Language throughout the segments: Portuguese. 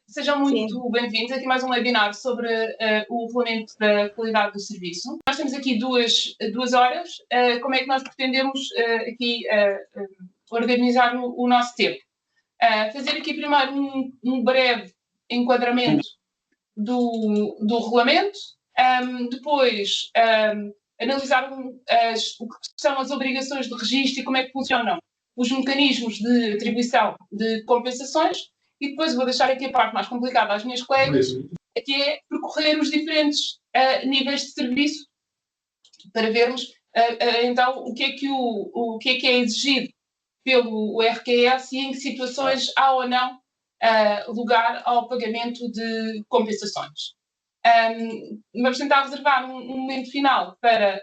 Sejam muito bem-vindos aqui mais um webinar sobre o regulamento da qualidade do serviço. Nós temos aqui duas horas. Como é que nós pretendemos aqui organizar o nosso tempo? Fazer aqui primeiro um breve enquadramento do regulamento, depois analisar o que são as obrigações de registro e como é que funcionam os mecanismos de atribuição de compensações. E depois vou deixar aqui a parte mais complicada às minhas colegas, que é percorrer os diferentes níveis de serviço para vermos então o que é exigido pelo RQS e em que situações há ou não lugar ao pagamento de compensações. Vamos tentar reservar um momento final para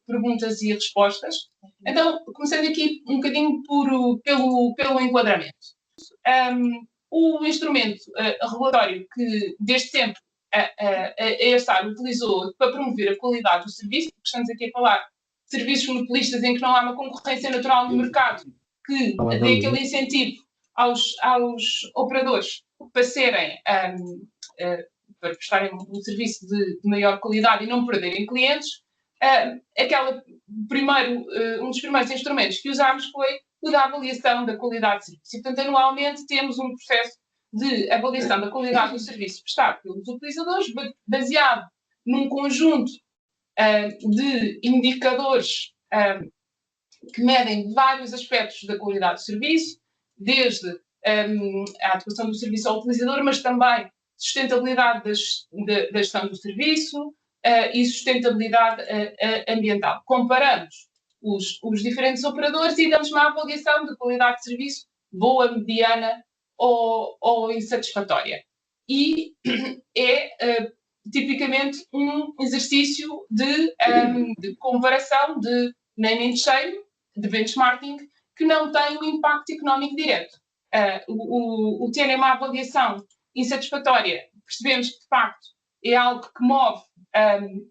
perguntas e respostas. Então, começando aqui um bocadinho pelo enquadramento. O instrumento regulatório que desde sempre a ESAR utilizou para promover a qualidade do serviço, porque estamos aqui a falar de serviços monopolistas em que não há uma concorrência natural no mercado que dê aquele incentivo aos operadores para serem para prestarem um serviço de maior qualidade e não perderem clientes. Um dos primeiros instrumentos que usámos foi o da avaliação da qualidade de serviço. E, portanto, anualmente temos um processo de avaliação da qualidade do serviço prestado pelos utilizadores, baseado num conjunto de indicadores que medem vários aspectos da qualidade do serviço, desde a adequação do serviço ao utilizador, mas também sustentabilidade da gestão do serviço e sustentabilidade ambiental. Comparamos os diferentes operadores e damos uma avaliação de qualidade de serviço boa, mediana ou insatisfatória. E é tipicamente um exercício de comparação, de name and shame, de benchmarking, que não tem um impacto económico direto. O ter uma avaliação insatisfatória, percebemos que, de facto, é algo que move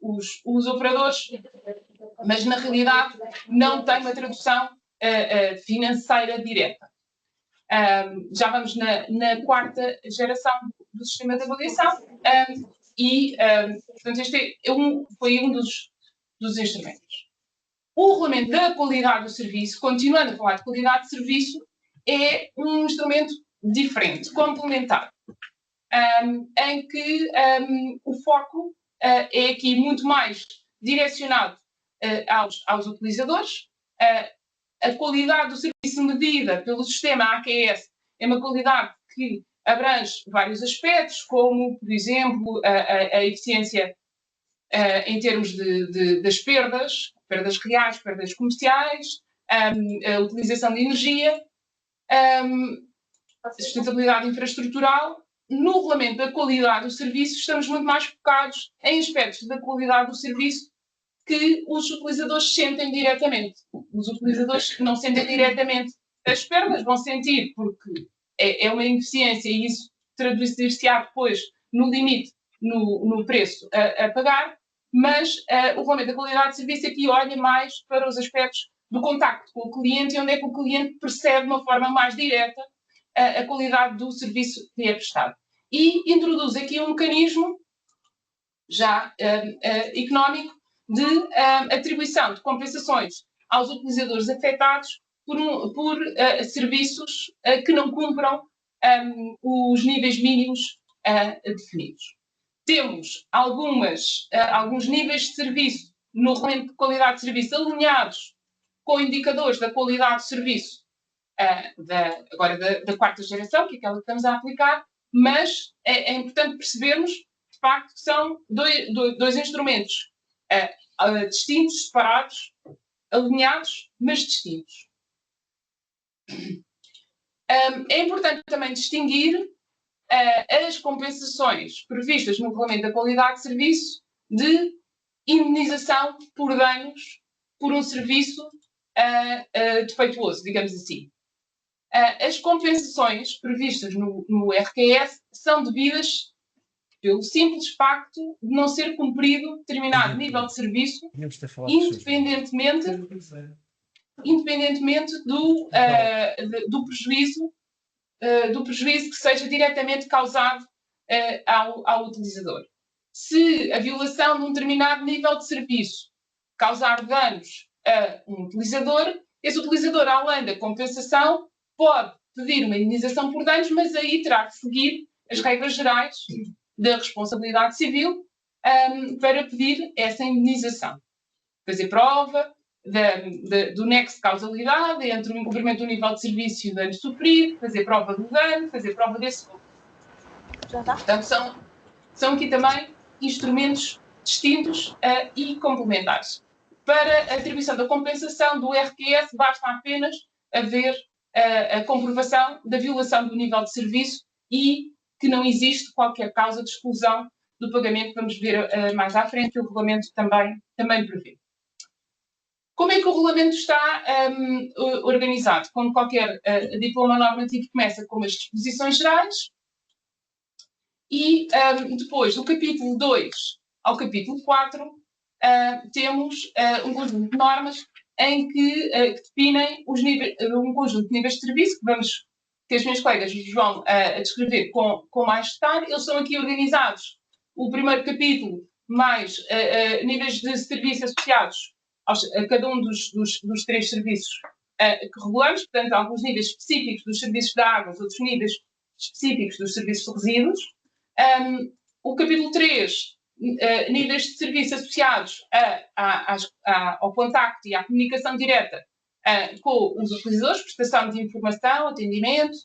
os operadores, mas, na realidade, não tem uma tradução financeira direta. Já vamos na quarta geração do sistema de avaliação portanto, este foi um dos instrumentos. O regulamento da qualidade do serviço, continuando a falar de qualidade de serviço, é um instrumento diferente, complementar, em que o foco é aqui muito mais direcionado aos utilizadores. A qualidade do serviço medida pelo sistema AQS é uma qualidade que abrange vários aspectos, como, por exemplo, a eficiência em termos das perdas reais, perdas comerciais, a utilização de energia, a sustentabilidade infraestrutural. No regulamento da qualidade do serviço, estamos muito mais focados em aspectos da qualidade do serviço que os utilizadores sentem diretamente. Os utilizadores que não sentem diretamente as perdas vão sentir, porque é uma ineficiência e isso traduzir-se-á depois no limite, no preço a pagar, mas o regulamento da qualidade de serviço aqui olha mais para os aspectos do contacto com o cliente e onde é que o cliente percebe de uma forma mais direta a qualidade do serviço que é prestado. E introduz aqui um mecanismo já económico de atribuição de compensações aos utilizadores afetados por serviços que não cumpram os níveis mínimos definidos. Temos alguns níveis de serviço no regulamento de qualidade de serviço alinhados com indicadores da qualidade de serviço da quarta geração, que é aquela que estamos a aplicar, mas é importante percebermos, de facto, que são dois instrumentos distintos, separados, alinhados, mas distintos. É importante também distinguir as compensações previstas no regulamento da qualidade de serviço de indemnização por danos por um serviço defeituoso, digamos assim. As compensações previstas no RQS são devidas pelo simples facto de não ser cumprido determinado nível de serviço, independentemente do prejuízo do prejuízo que seja diretamente causado ao utilizador. Se a violação de um determinado nível de serviço causar danos a um utilizador, esse utilizador, além da compensação, pode pedir uma indenização por danos, mas aí terá que seguir as regras gerais da responsabilidade civil para pedir essa indenização. Fazer prova do nexo de causalidade entre o incumprimento do nível de serviço e o dano sofrido, fazer prova do dano, fazer prova desse valor. Portanto, são aqui também instrumentos distintos e complementares. Para a atribuição da compensação do RQS, basta apenas haver a comprovação da violação do nível de serviço e que não existe qualquer causa de exclusão do pagamento, que vamos ver mais à frente, que o regulamento também prevê. Como é que o regulamento está organizado? Como qualquer diploma normativo, começa com as disposições gerais e depois, do capítulo 2 ao capítulo 4, temos um conjunto de normas em que definem um conjunto de níveis de serviço, que as minhas colegas vão descrever com mais detalhe. Eles são aqui organizados. O primeiro capítulo, mais níveis de serviço associados a cada um dos três serviços que regulamos, portanto, alguns níveis específicos dos serviços de águas, outros níveis específicos dos serviços de resíduos. O capítulo 3, níveis de serviço associados ao contacto e à comunicação direta com os utilizadores, prestação de informação, atendimento.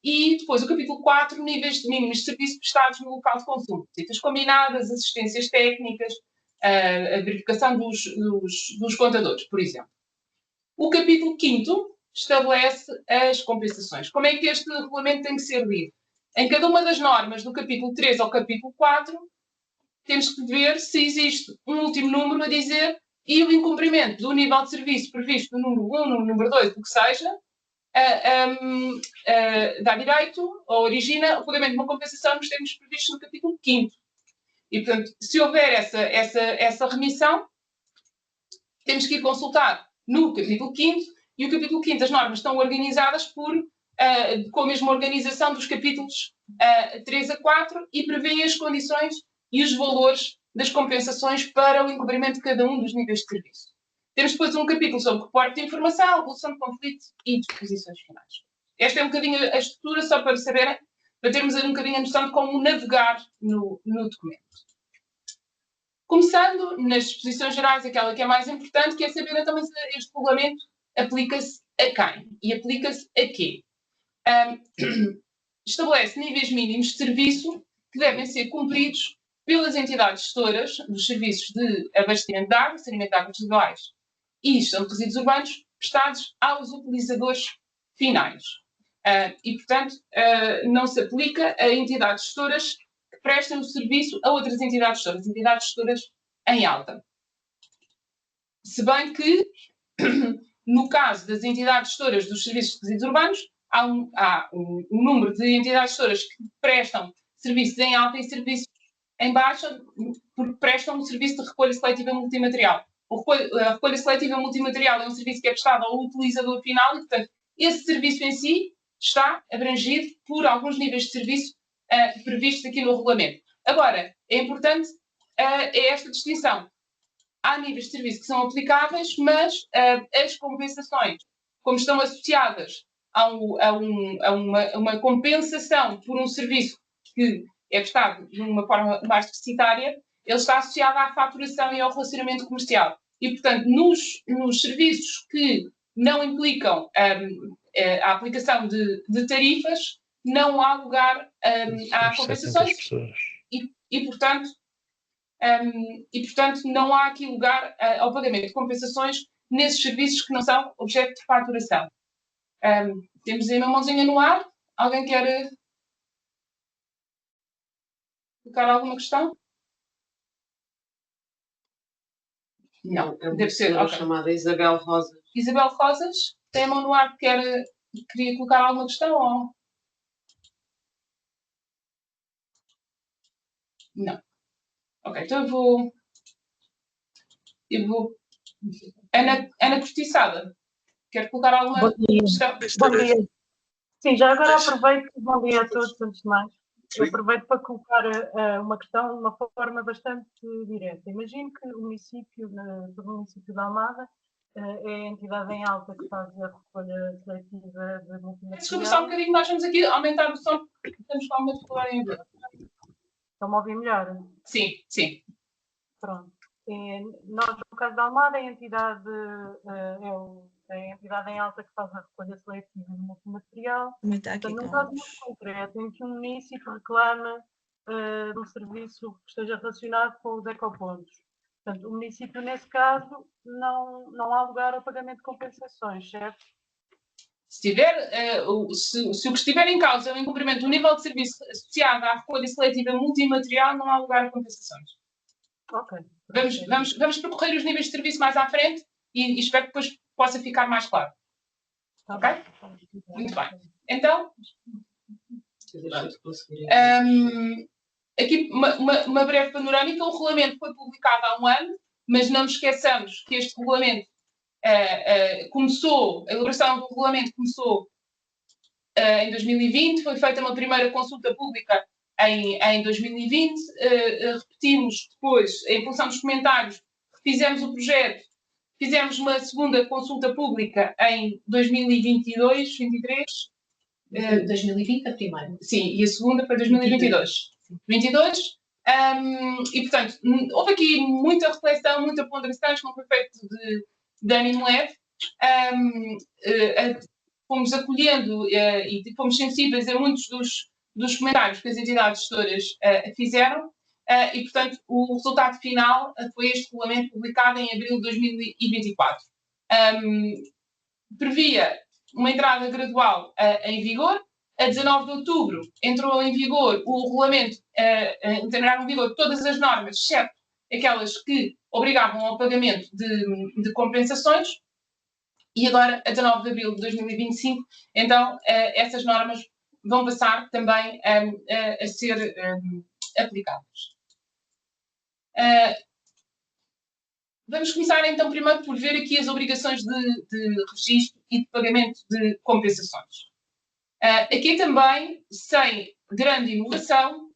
E depois o capítulo 4, níveis de mínimos de serviço prestados no local de consumo. Visitas combinadas, assistências técnicas, a verificação dos contadores, por exemplo. O capítulo 5º estabelece as compensações. Como é que este regulamento tem que ser lido? Em cada uma das normas, do capítulo 3 ao capítulo 4, temos que ver se existe um último número a dizer e o incumprimento do nível de serviço previsto no número 1, no número 2, do que seja, dá direito ou origina o pagamento de uma compensação nos termos previstos no capítulo 5º. E, portanto, se houver essa remissão, temos que ir consultar no capítulo 5º, e o capítulo 5º, as normas estão organizadas com a mesma organização dos capítulos 3 a 4 e prevêem as condições e os valores das compensações para o incumprimento de cada um dos níveis de serviço. Temos depois um capítulo sobre reporte de informação, resolução de conflito e disposições finais. Esta é um bocadinho a estrutura, só para saberem, para termos um bocadinho a noção de como navegar no documento. Começando nas disposições gerais, aquela que é mais importante, que é saber também se este regulamento aplica-se a quem e aplica-se a quê. Estabelece níveis mínimos de serviço que devem ser cumpridos pelas entidades gestoras dos serviços de abastecimento de água, saneamento de águas residuais e gestão de resíduos urbanos prestados aos utilizadores finais. E, portanto, não se aplica a entidades gestoras que prestem o serviço a outras entidades gestoras em alta. Se bem que, no caso das entidades gestoras dos serviços de resíduos urbanos, há um número de entidades gestoras que prestam serviços em alta e serviços em baixa, porque prestam um serviço de recolha seletiva multimaterial. A recolha seletiva multimaterial é um serviço que é prestado ao utilizador final e, portanto, esse serviço em si está abrangido por alguns níveis de serviço previstos aqui no regulamento. Agora, é importante esta distinção. Há níveis de serviço que são aplicáveis, mas as compensações, como estão associadas a uma compensação por um serviço que é prestado de uma forma mais deficitária, ele está associado à faturação e ao relacionamento comercial. E, portanto, nos serviços que não implicam a aplicação de tarifas, não há lugar a compensações e, portanto, não há aqui lugar ao pagamento de compensações nesses serviços que não são objeto de faturação. Temos aí uma mãozinha no ar. Alguém quer colocar alguma questão? Não, deve ser. Okay. Chamada Isabel Rosas. Isabel Rosas, tem a mão no ar, queria colocar alguma questão? Ou... Não. Ok, então eu vou... Ana Cortiçada, quer colocar alguma questão? Bom dia. Sim, já agora aproveito, bom dia a todos, antes de mais. Aproveito para colocar uma questão de uma forma bastante direta. Imagino que o município de Almada é a entidade em alta que faz a recolha seletiva de multimaterial. Desculpa só um bocadinho, nós vamos aqui aumentar o som, porque estamos com alguma dificuldade em ouvir. Estão-me a ouvir melhor? Sim, sim. Pronto. Nós, no caso da Almada, a entidade em alta que faz a recolha seletiva de multimaterial. Portanto, num caso muito concreto, em que um município reclama de um serviço que esteja relacionado com os ecopontos. Portanto, o município, nesse caso, não há lugar ao pagamento de compensações, certo? Se o que estiver em causa é o incumprimento do nível de serviço associado à recolha seletiva multimaterial, não há lugar a compensações. Ok. Vamos percorrer os níveis de serviço mais à frente e espero que depois possa ficar mais claro. Ok? Muito bem. Então, aqui uma breve panorâmica. O regulamento foi publicado há um ano, mas não nos esqueçamos que este regulamento a elaboração do regulamento começou em 2020, foi feita uma primeira consulta pública em 2020, repetimos depois, em função dos comentários, fizemos o projeto, fizemos uma segunda consulta pública em 2022, 23. 2020 a primeira. Sim, e a segunda foi 2022. 22. E, portanto, houve aqui muita reflexão, muita ponderação, que não foi feito de ânimo leve. Fomos acolhendo e fomos sensíveis a muitos dos comentários que as entidades gestoras fizeram e, portanto, o resultado final foi este regulamento publicado em abril de 2024. Previa uma entrada gradual em vigor. A 19 de outubro entrou em vigor o regulamento, entraram em vigor todas as normas, exceto aquelas que obrigavam ao pagamento de compensações. E agora, a 19 de abril de 2025, então, essas normas vão passar também a ser aplicadas. Vamos começar, então, primeiro por ver aqui as obrigações de registro e de pagamento de compensações. Aqui também, sem grande inovação,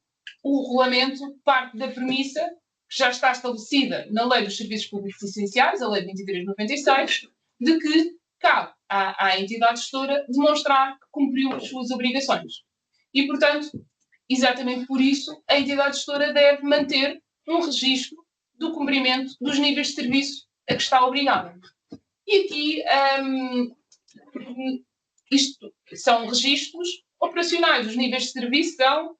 o regulamento parte da premissa que já está estabelecida na Lei dos Serviços Públicos Essenciais, a Lei 23/96, de que cabe à entidade gestora demonstrar que cumpriu as suas obrigações. E, portanto, exatamente por isso, a entidade gestora deve manter um registro do cumprimento dos níveis de serviço a que está obrigada. E aqui, isto são registros operacionais. Os níveis de serviço são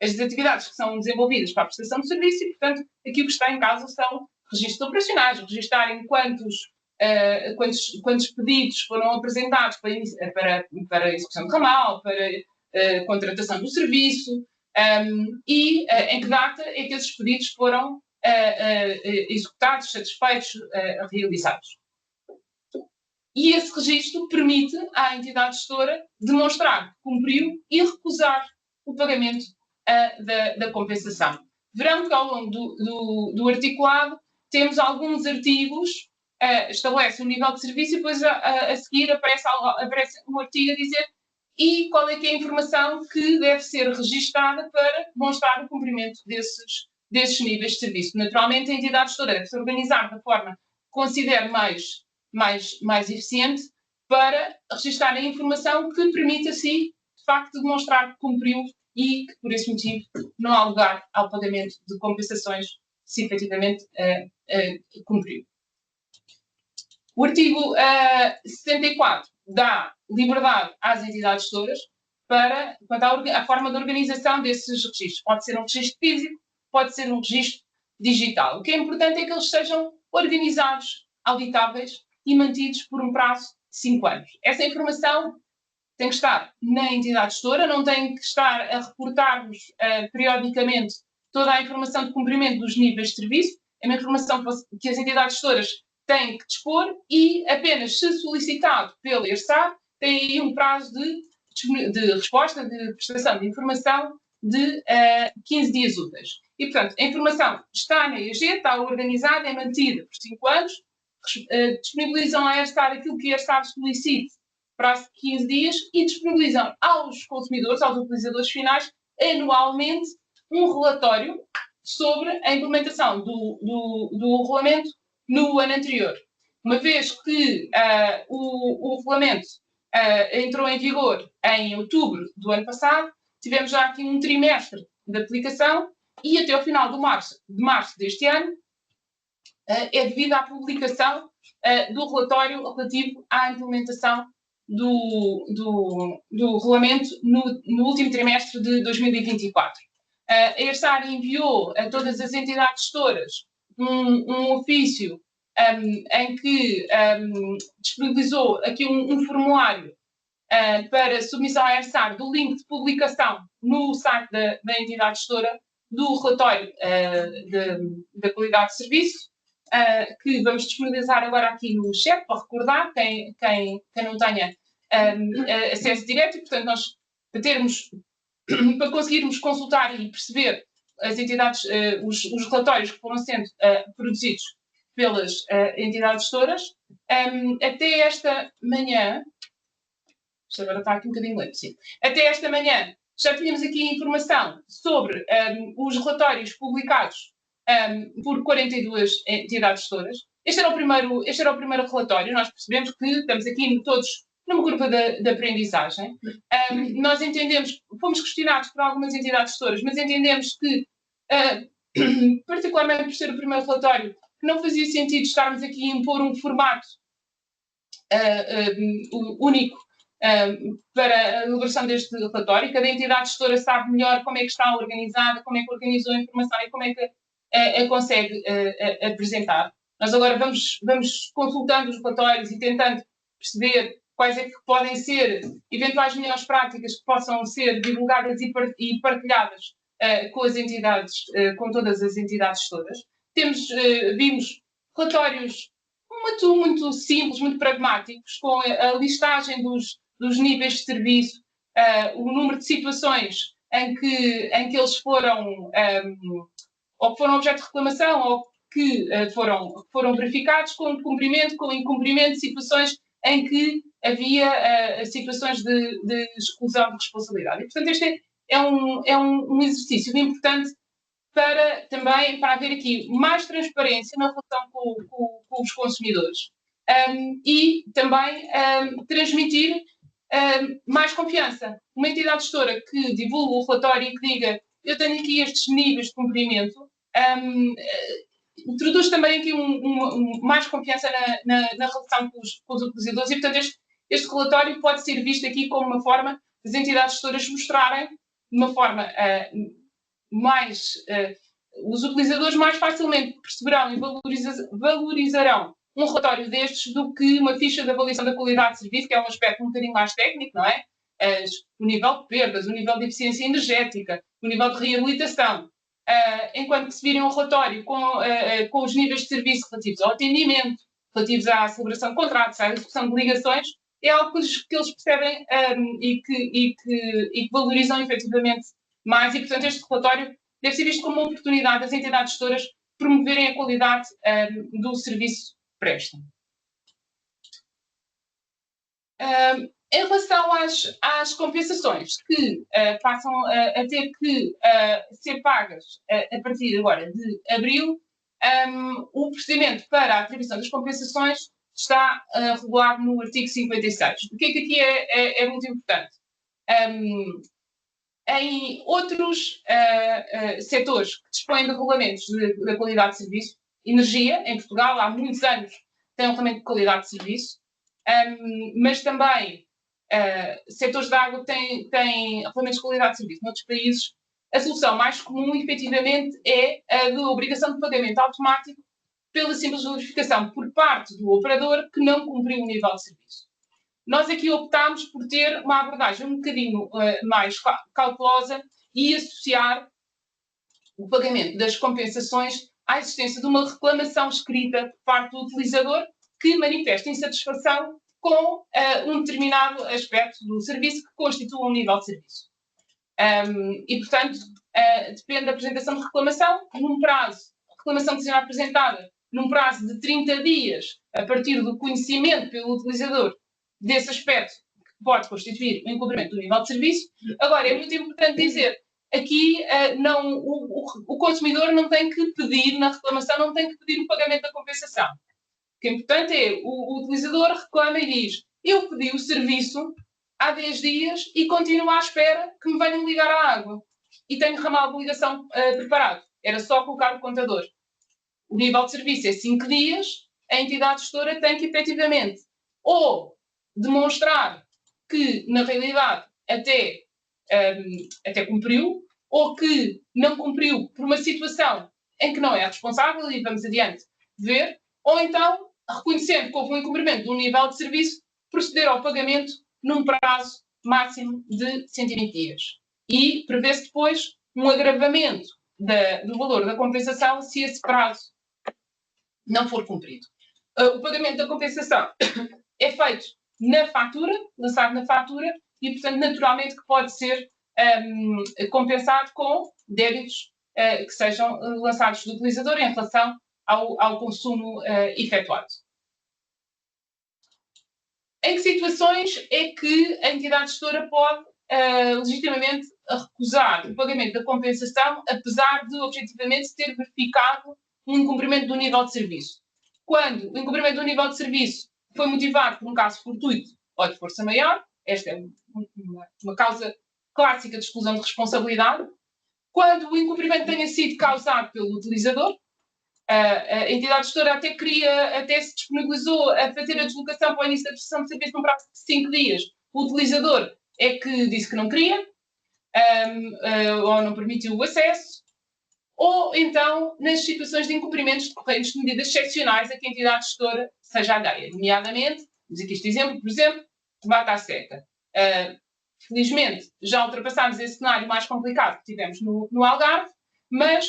as atividades que são desenvolvidas para a prestação de serviço e, portanto, aqui o que está em causa são registros operacionais, registarem quantos pedidos foram apresentados para execução de ramal, para contratação do serviço e em que data é que esses pedidos foram executados, satisfeitos, realizados. E esse registro permite à entidade gestora demonstrar que cumpriu e recusar o pagamento da compensação. Verão que ao longo do articulado temos alguns artigos, estabelece um nível de serviço e depois a seguir aparece um artigo a dizer e qual é que é a informação que deve ser registada para demonstrar o cumprimento desses níveis de serviço. Naturalmente, a entidade gestora deve se organizar da forma que considere mais eficiente para registar a informação que permite, assim, de facto, demonstrar que cumpriu e que, por esse motivo, não há lugar ao pagamento de compensações se efetivamente cumpriu. O artigo 74 dá liberdade às entidades gestoras quanto à forma de organização desses registros. Pode ser um registro físico, pode ser um registro digital. O que é importante é que eles sejam organizados, auditáveis e mantidos por um prazo de 5 anos. Essa informação tem que estar na entidade gestora, não tem que estar a reportar-nos periodicamente toda a informação de cumprimento dos níveis de serviço. É uma informação que as entidades gestoras têm que dispor e apenas se solicitado pelo ERSAD tem aí um prazo de resposta, de prestação de informação de 15 dias úteis. E, portanto, a informação está na EG, está organizada, é mantida por 5 anos, disponibilizam a ERSAD aquilo que a ERSAD solicite prazo de 15 dias, e disponibilizam aos consumidores, aos utilizadores finais, anualmente um relatório sobre a implementação do regulamento no ano anterior. Uma vez que o regulamento entrou em vigor em outubro do ano passado, tivemos já aqui um trimestre de aplicação e até ao final de março deste ano é devido à publicação do relatório relativo à implementação do regulamento no último trimestre de 2024. Esta área enviou a todas as entidades gestoras um ofício em que disponibilizou aqui um formulário para submissão à ERSAR do link de publicação no site da entidade gestora do relatório da qualidade de serviço, que vamos disponibilizar agora aqui no chat, para recordar quem não tenha acesso direto, e, portanto, nós para conseguirmos consultar e perceber as entidades, os relatórios que foram sendo produzidos pelas entidades gestoras, até esta manhã, isto agora está aqui um bocadinho lento, sim, até esta manhã já tínhamos aqui informação sobre os relatórios publicados por 42 entidades gestoras. Este era o primeiro relatório. Nós percebemos que estamos aqui todos numa curva de aprendizagem. Nós entendemos, fomos questionados por algumas entidades gestoras, mas entendemos que, particularmente por ser o primeiro relatório, não fazia sentido estarmos aqui a impor um formato único para a elaboração deste relatório. Cada entidade gestora sabe melhor como é que está organizada, como é que organizou a informação e como é que a consegue apresentar. Nós agora vamos consultando os relatórios e tentando perceber quais é que podem ser eventuais melhores práticas que possam ser divulgadas e partilhadas com as entidades, com todas as entidades todas. Vimos relatórios muito simples, muito pragmáticos, com a listagem dos níveis de serviço, o número de situações em que eles foram ou que foram objeto de reclamação ou que foram verificados com cumprimento, com incumprimento, situações em que havia situações de exclusão de responsabilidade. E, portanto, este é um exercício importante para haver aqui mais transparência na relação com os consumidores e também transmitir mais confiança. Uma entidade gestora que divulga o relatório e que diga eu tenho aqui estes níveis de cumprimento, introduz também aqui mais confiança na relação com os utilizadores e, portanto, este relatório pode ser visto aqui como uma forma das entidades gestoras mostrarem de uma forma os utilizadores mais facilmente perceberão e valorizarão um relatório destes do que uma ficha de avaliação da qualidade de serviço, que é um aspecto um bocadinho mais técnico, não é? O nível de perdas, o nível de eficiência energética, o nível de reabilitação. Enquanto que se virem um relatório com os níveis de serviço relativos ao atendimento, relativos à celebração de contratos, à execução de ligações, é algo que eles percebem e que valorizam efetivamente mais, e, portanto, este relatório deve ser visto como uma oportunidade das entidades gestoras promoverem a qualidade do serviço que prestam. Em relação às compensações que passam a ter que ser pagas a partir agora de abril, o procedimento para a atribuição das compensações está regulado no artigo 56. O que é que aqui é muito importante? Em outros setores que dispõem de regulamentos de qualidade de serviço, energia, em Portugal, há muitos anos, tem um regulamento de qualidade de serviço, mas também setores de água têm regulamentos de qualidade de serviço. Noutros países, a solução mais comum, efetivamente, é a de obrigação de pagamento automático pela simples verificação por parte do operador que não cumpriu o nível de serviço. Nós aqui optámos por ter uma abordagem um bocadinho mais cautelosa e associar o pagamento das compensações à existência de uma reclamação escrita por parte do utilizador que manifesta insatisfação com um determinado aspecto do serviço que constitua um nível de serviço. E, portanto, depende da apresentação de reclamação, reclamação que seja apresentada num prazo de 30 dias, a partir do conhecimento pelo utilizador desse aspecto pode constituir um incumprimento do nível de serviço. Agora, é muito importante dizer, aqui o consumidor não tem que pedir, na reclamação, não tem que pedir o pagamento da compensação. O que é importante é, o utilizador reclama e diz, eu pedi o serviço há 10 dias e continuo à espera que me venham ligar à água. E tenho ramal de ligação preparado. Era só colocar o contador. O nível de serviço é 5 dias, a entidade gestora tem que, efetivamente, ou demonstrar que, na realidade, até cumpriu, ou que não cumpriu por uma situação em que não é responsável, e vamos adiante ver, ou então, reconhecendo que houve um incumprimento de um nível de serviço, proceder ao pagamento num prazo máximo de 120 dias. E prevê-se depois um agravamento do valor da compensação se esse prazo não for cumprido. O pagamento da compensação é feito na fatura, lançado na fatura, e, portanto, naturalmente que pode ser compensado com débitos que sejam lançados do utilizador em relação ao consumo efetuado. Em que situações é que a entidade gestora pode legitimamente recusar o pagamento da compensação, apesar de, objetivamente, ter verificado um incumprimento do nível de serviço? Quando o incumprimento do nível de serviço foi motivado por um caso fortuito ou de força maior, esta é uma causa clássica de exclusão de responsabilidade. Quando o incumprimento tenha sido causado pelo utilizador, a entidade gestora até se disponibilizou a fazer a deslocação para o início da prestação de serviço num prazo de 5 dias. O utilizador é que disse que não queria, ou não permitiu o acesso, ou então nas situações de incumprimentos decorrentes de medidas excepcionais a que a entidade gestora seja alheia. Nomeadamente, temos aqui este exemplo, por exemplo, tomate à seca. Felizmente, já ultrapassámos esse cenário mais complicado que tivemos no Algarve, mas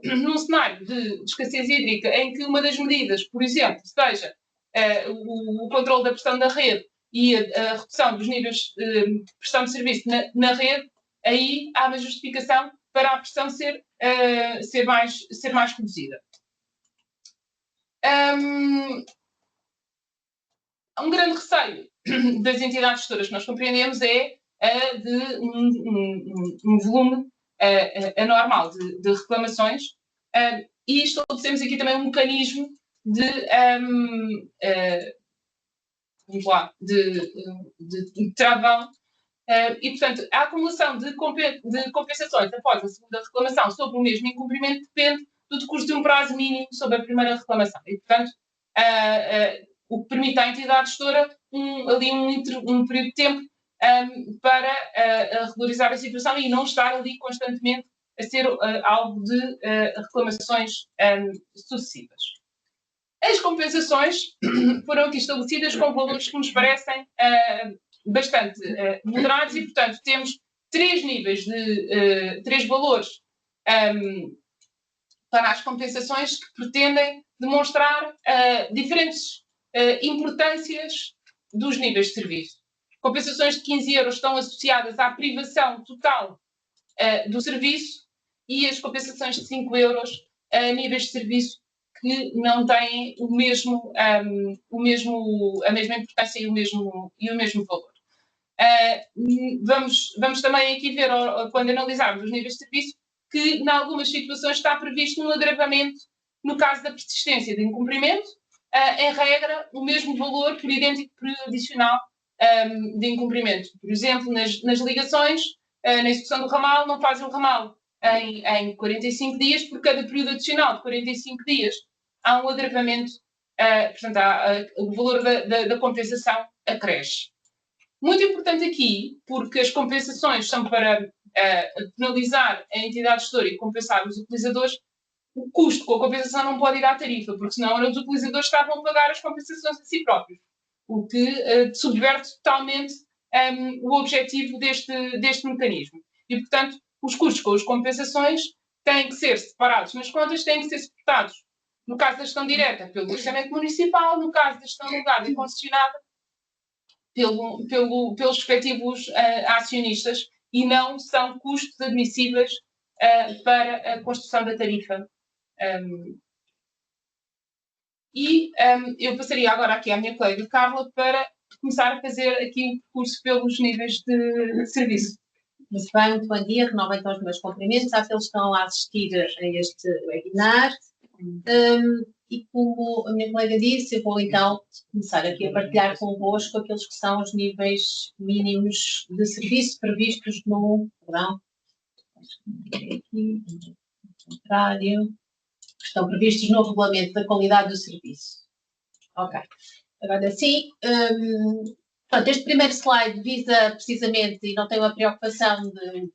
num cenário de escassez hídrica em que uma das medidas, por exemplo, seja o controle da pressão da rede e a redução dos níveis de pressão de serviço na rede, aí há uma justificação para a pressão ser mais reduzida. Um grande receio das entidades gestoras que nós compreendemos é de um volume anormal de reclamações, e estabelecemos aqui também um mecanismo de travão, e, portanto, a acumulação de compensações após a segunda reclamação sobre o mesmo incumprimento depende do decurso de um prazo mínimo sobre a primeira reclamação. E, portanto, o que permite à entidade gestora um período de tempo para regularizar a situação e não estar ali constantemente a ser alvo de reclamações sucessivas. As compensações foram aqui estabelecidas com valores que nos parecem bastante moderados e, portanto, temos 3 níveis de 3 valores para as compensações que pretendem demonstrar diferentes importâncias dos níveis de serviço. Compensações de 15 euros estão associadas à privação total do serviço e as compensações de 5 euros a níveis de serviço que não têm a mesma importância e o mesmo valor. Vamos também aqui ver, quando analisarmos os níveis de serviço, que em algumas situações está previsto um agravamento no caso da persistência de incumprimento, em regra, o mesmo valor por idêntico período adicional de incumprimento. Por exemplo, nas ligações, na execução do ramal, não fazem o ramal em 45 dias, por cada período adicional de 45 dias há um agravamento, portanto, o valor da compensação acresce. Muito importante aqui, porque as compensações são para penalizar a entidade gestora e compensar os utilizadores, o custo com a compensação não pode ir à tarifa, porque senão os utilizadores estavam a pagar as compensações a si próprios, o que subverte totalmente o objetivo deste mecanismo. E, portanto, os custos com as compensações têm que ser separados nas contas, têm que ser suportados, no caso da gestão direta, pelo orçamento municipal, no caso da gestão delegada e concessionada, pelos respectivos acionistas, e não são custos admissíveis para a construção da tarifa. Eu passaria agora aqui à minha colega Carla para começar a fazer aqui um percurso pelos níveis de serviço. Muito bem, muito bom dia. Renovo então os meus cumprimentos àqueles que estão a assistir a este webinar. E como a minha colega disse, eu vou então começar aqui a partilhar convosco aqueles que são os níveis mínimos de serviço previstos no contrário, que estão previstos no Regulamento da Qualidade do Serviço. Ok. Agora sim, portanto, este primeiro slide visa precisamente, e não tenho a preocupação de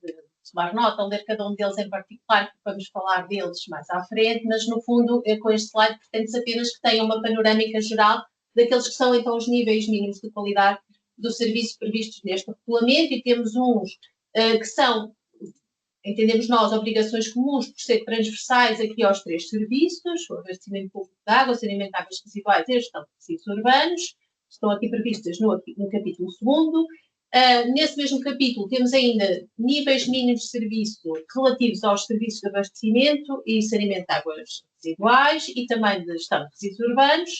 tomar nota, ler cada um deles em particular, porque vamos falar deles mais à frente, mas no fundo, com este slide, pretende-se apenas que tenham uma panorâmica geral daqueles que são então os níveis mínimos de qualidade do serviço previstos neste regulamento, e temos uns que são, entendemos nós, obrigações comuns por ser transversais aqui aos três serviços: o abastecimento público de água, o saneamento de águas residuais e a gestão de resíduos urbanos. Estão aqui previstas no capítulo 2º. Nesse mesmo capítulo temos ainda níveis mínimos de serviço relativos aos serviços de abastecimento e saneamento de águas residuais e também de gestão de resíduos urbanos.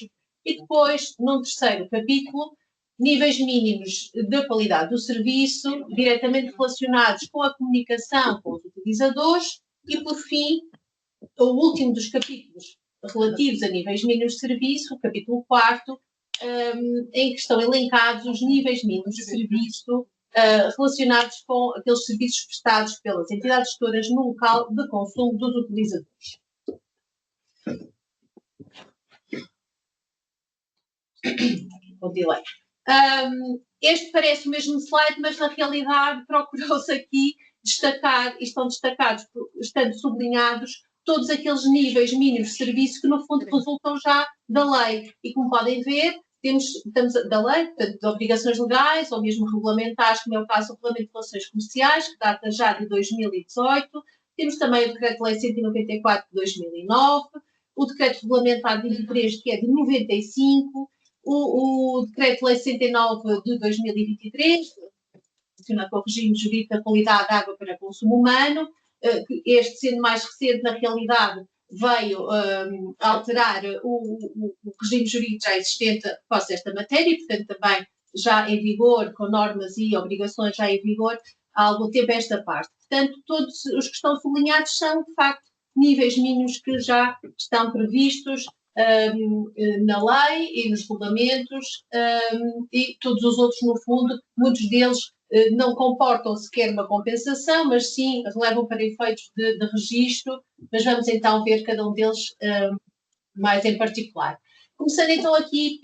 E depois, num terceiro capítulo, níveis mínimos de qualidade do serviço, diretamente relacionados com a comunicação com os utilizadores. E, por fim, o último dos capítulos relativos a níveis mínimos de serviço, o capítulo 4º, em que estão elencados os níveis mínimos de serviço relacionados com aqueles serviços prestados pelas entidades gestoras no local de consumo dos utilizadores. O delay. Este parece o mesmo slide, mas na realidade procurou-se aqui destacar, e estão destacados, estando sublinhados, todos aqueles níveis mínimos de serviço que no fundo resultam já da lei. E como podem ver, estamos da lei, portanto, de obrigações legais ou mesmo regulamentares, como é o caso do Regulamento de Relações Comerciais, que data já de 2018. Temos também o Decreto-Lei 194 de 2009, o Decreto Regulamentar 23, que é de 95, o Decreto-Lei 69 de 2023, relacionado com o regime jurídico da qualidade de água para consumo humano. Este, sendo mais recente, na realidade, veio alterar o regime jurídico já existente após esta matéria, e, portanto, também já em vigor, com normas e obrigações já em vigor há algum tempo esta parte. Portanto, todos os que estão sublinhados são, de facto, níveis mínimos que já estão previstos na lei e nos regulamentos, e todos os outros, no fundo, muitos deles não comportam sequer uma compensação, mas sim relevam para efeitos de registro, mas vamos então ver cada um deles mais em particular. Começando então aqui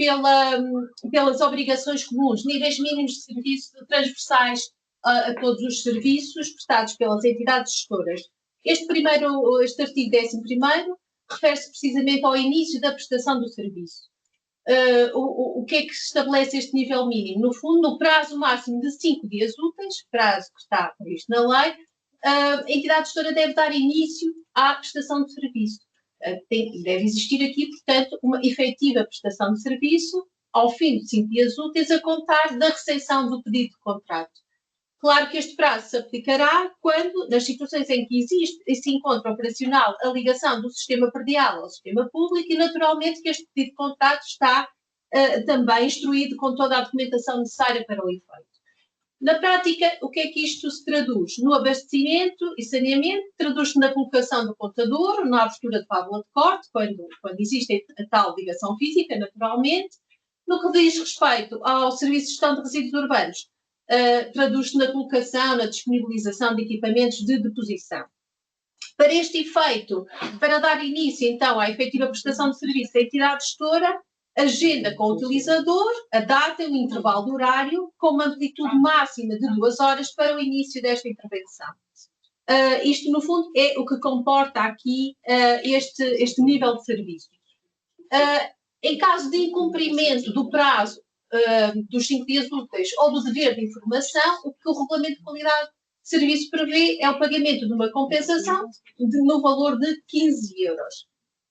pelas obrigações comuns, níveis mínimos de serviço transversais a todos os serviços prestados pelas entidades gestoras. Este artigo 11º refere-se precisamente ao início da prestação do serviço. O que é que estabelece este nível mínimo? No fundo, no prazo máximo de 5 dias úteis, prazo que está previsto na lei, a entidade gestora deve dar início à prestação de serviço. Deve existir aqui, portanto, uma efetiva prestação de serviço ao fim de 5 dias úteis a contar da recepção do pedido de contrato. Claro que este prazo se aplicará quando, nas situações em que existe e se encontra operacional a ligação do sistema predial ao sistema público, e naturalmente que este pedido de contrato está também instruído com toda a documentação necessária para o efeito. Na prática, o que é que isto se traduz? No abastecimento e saneamento, traduz-se na colocação do contador, na abertura de válvula de corte, quando existe a tal ligação física, naturalmente. No que diz respeito ao serviço de gestão de resíduos urbanos, traduz-se na colocação, na disponibilização de equipamentos de deposição. Para este efeito, para dar início então à efetiva prestação de serviço da entidade gestora, agenda com o utilizador a data e o intervalo de horário com uma amplitude máxima de 2 horas para o início desta intervenção. Isto, no fundo, é o que comporta aqui este nível de serviço. Em caso de incumprimento do prazo dos 5 dias úteis ou do dever de informação, o que o Regulamento de Qualidade de Serviço prevê é o pagamento de uma compensação no valor de 15 euros.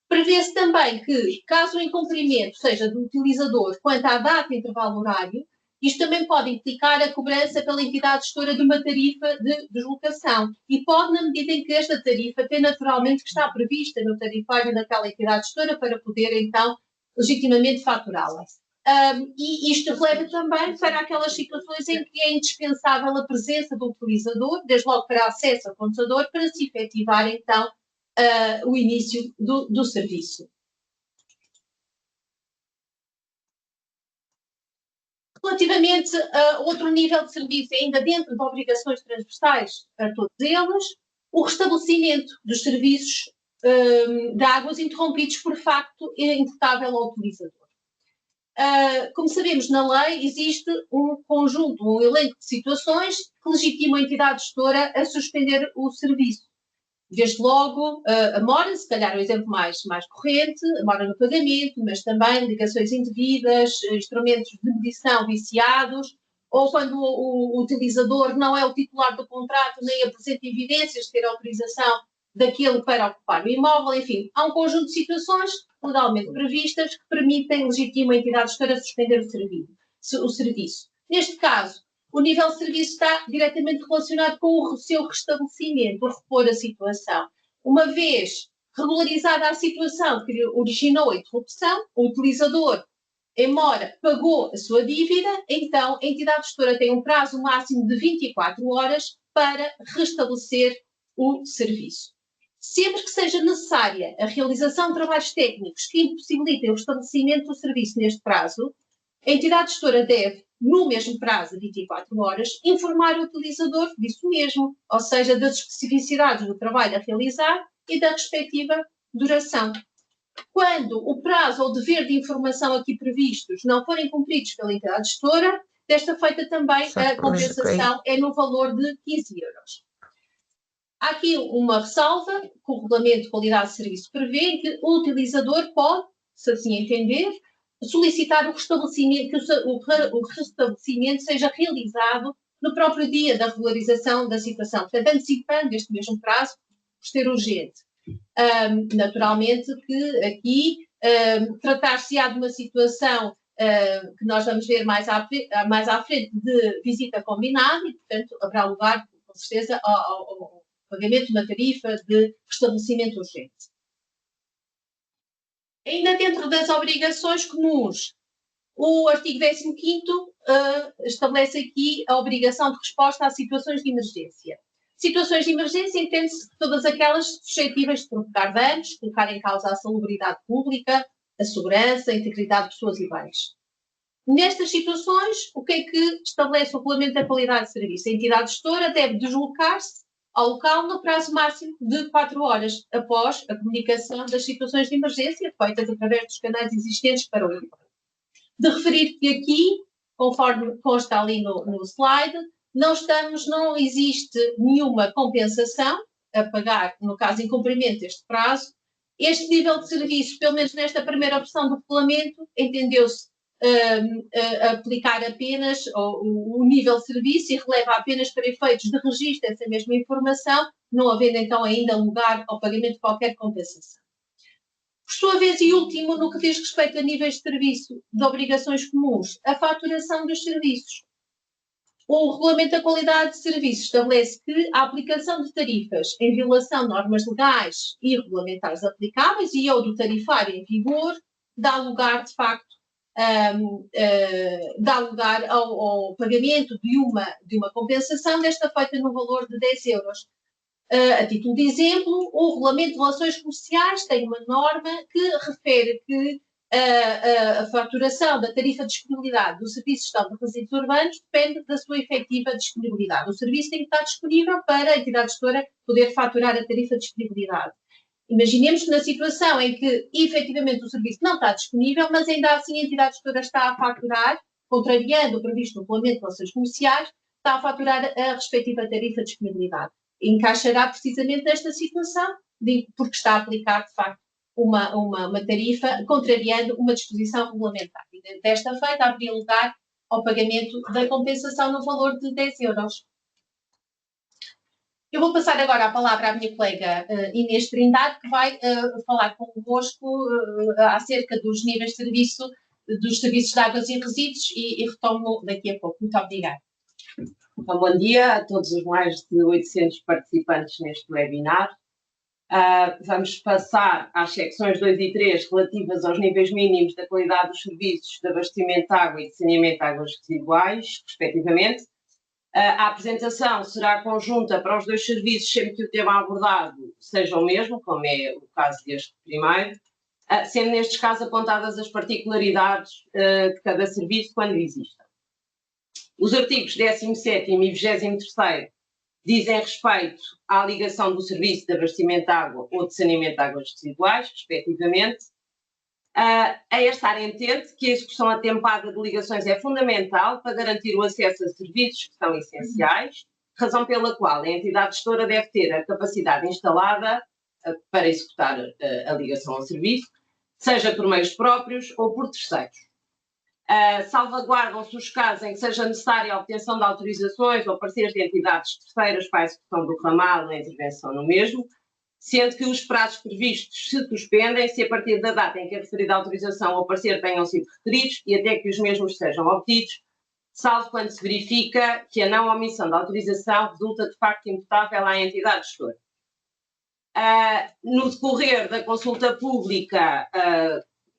Prevê-se também que, caso o incumprimento seja do utilizador quanto à data e intervalo horário, isto também pode implicar a cobrança pela entidade gestora de uma tarifa de deslocação, e pode, na medida em que esta tarifa tem naturalmente que estar prevista no tarifário daquela entidade gestora para poder, então, legitimamente faturá-la. E isto releva também para aquelas situações em que é indispensável a presença do utilizador, desde logo para acesso ao computador, para se efetivar então o início do serviço. Relativamente a outro nível de serviço, ainda dentro de obrigações transversais a todos eles, o restabelecimento dos serviços de águas interrompidos por facto imputável ao utilizador. Como sabemos, na lei existe um conjunto, um elenco de situações que legitimam a entidade gestora a suspender o serviço. Desde logo, a mora, se calhar o exemplo mais corrente, a mora no pagamento, mas também ligações indevidas, instrumentos de medição viciados, ou quando o utilizador não é o titular do contrato nem apresenta evidências de ter autorização daquele para ocupar o imóvel, enfim, há um conjunto de situações legalmente previstas que permitem, legitimam a entidade gestora a suspender o serviço. Neste caso, o nível de serviço está diretamente relacionado com o seu restabelecimento, o repor a situação. Uma vez regularizada a situação que originou a interrupção, o utilizador, em mora, pagou a sua dívida, então a entidade gestora tem um prazo máximo de 24 horas para restabelecer o serviço. Sempre que seja necessária a realização de trabalhos técnicos que impossibilitem o restabelecimento do serviço neste prazo, a entidade gestora deve, no mesmo prazo de 24 horas, informar o utilizador disso mesmo, ou seja, das especificidades do trabalho a realizar e da respectiva duração. Quando o prazo ou o dever de informação aqui previstos não forem cumpridos pela entidade gestora, desta feita também a compensação é no valor de 15 euros. Há aqui uma ressalva que o Regulamento de Qualidade de Serviço prevê que o utilizador pode, se assim entender, solicitar o restabelecimento, que o restabelecimento seja realizado no próprio dia da regularização da situação, portanto, antecipando este mesmo prazo, por ser urgente. Naturalmente que aqui tratar-se-á de uma situação que nós vamos ver mais à frente de visita combinada e, portanto, haverá lugar, com certeza, ao pagamento de uma tarifa de restabelecimento urgente. Ainda dentro das obrigações comuns, o artigo 15º estabelece aqui a obrigação de resposta a situações de emergência. Situações de emergência entende-se todas aquelas suscetíveis de provocar danos, colocar em causa a salubridade pública, a segurança, a integridade de pessoas e bens. Nestas situações, o que é que estabelece o Regulamento da Qualidade de Serviço? A entidade gestora deve deslocar-se ao local no prazo máximo de 4 horas, após a comunicação das situações de emergência feitas através dos canais existentes para o efeito. De referir que aqui, conforme consta ali no slide, não existe nenhuma compensação a pagar, no caso, em cumprimento deste prazo. Este nível de serviço, pelo menos nesta primeira opção do regulamento, entendeu-se aplicar apenas o nível de serviço e releva apenas para efeitos de registro dessa mesma informação, não havendo então ainda lugar ao pagamento de qualquer compensação. Por sua vez, e último, no que diz respeito a níveis de serviço de obrigações comuns, a faturação dos serviços. O Regulamento da Qualidade de Serviços estabelece que a aplicação de tarifas em violação de normas legais e regulamentares aplicáveis e ou do tarifário em vigor dá lugar, de facto, ao pagamento de uma compensação, desta feita no valor de 10 euros. A título de exemplo, o Regulamento de Relações Comerciais tem uma norma que refere que a faturação da tarifa de disponibilidade do Serviço de Gestão de Resíduos Urbanos depende da sua efetiva disponibilidade. O serviço tem que estar disponível para a entidade gestora poder faturar a tarifa de disponibilidade. Imaginemos que na situação em que efetivamente o serviço não está disponível, mas ainda assim a entidade gestora está a faturar, contrariando o previsto no Regulamento de Relações Comerciais, está a faturar a respectiva tarifa de disponibilidade. Encaixará precisamente nesta situação, porque está a aplicar, de facto, uma tarifa contrariando uma disposição regulamentar. E desta feita, haveria lugar ao pagamento da compensação no valor de 10 euros. Eu vou passar agora a palavra à minha colega Inês Trindade, que vai falar convosco acerca dos níveis de serviço, dos serviços de águas e resíduos e retomo daqui a pouco. Muito obrigada. Então, bom dia a todos os mais de 800 participantes neste webinar. Vamos passar às secções 2 e 3 relativas aos níveis mínimos da qualidade dos serviços de abastecimento de água e de saneamento de águas residuais, respectivamente. A apresentação será conjunta para os dois serviços, sempre que o tema abordado seja o mesmo, como é o caso deste primeiro, sendo nestes casos apontadas as particularidades de cada serviço quando existam. Os artigos 17º e 23º dizem respeito à ligação do serviço de abastecimento de água ou de saneamento de águas residuais, respectivamente. É estar entende que a execução atempada de ligações é fundamental para garantir o acesso a serviços que são essenciais, razão pela qual a entidade gestora deve ter a capacidade instalada para executar a ligação ao serviço, seja por meios próprios ou por terceiros. Salvaguardam-se os casos em que seja necessária a obtenção de autorizações ou pareceres de entidades terceiras para a execução do ramal ou a intervenção no mesmo, sendo que os prazos previstos se suspendem se a partir da data em que a referida autorização ou parecer tenham sido requeridos e até que os mesmos sejam obtidos, salvo quando se verifica que a não omissão da autorização resulta de facto imputável à entidade gestora. No decorrer da consulta pública,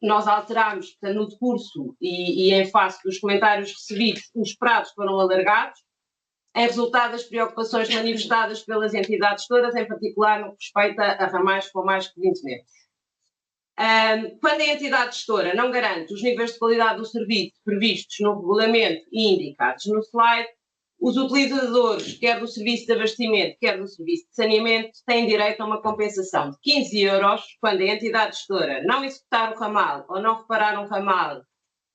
nós alterámos, portanto, no decurso e em face dos comentários recebidos, os prazos foram alargados, em resultado das preocupações manifestadas pelas entidades todas, em particular no que respeita a ramais com mais que 20 metros. Quando a entidade gestora não garante os níveis de qualidade do serviço previstos no regulamento e indicados no slide, os utilizadores, quer do serviço de abastecimento, quer do serviço de saneamento, têm direito a uma compensação de 15 € quando a entidade gestora não executar o ramal ou não reparar um ramal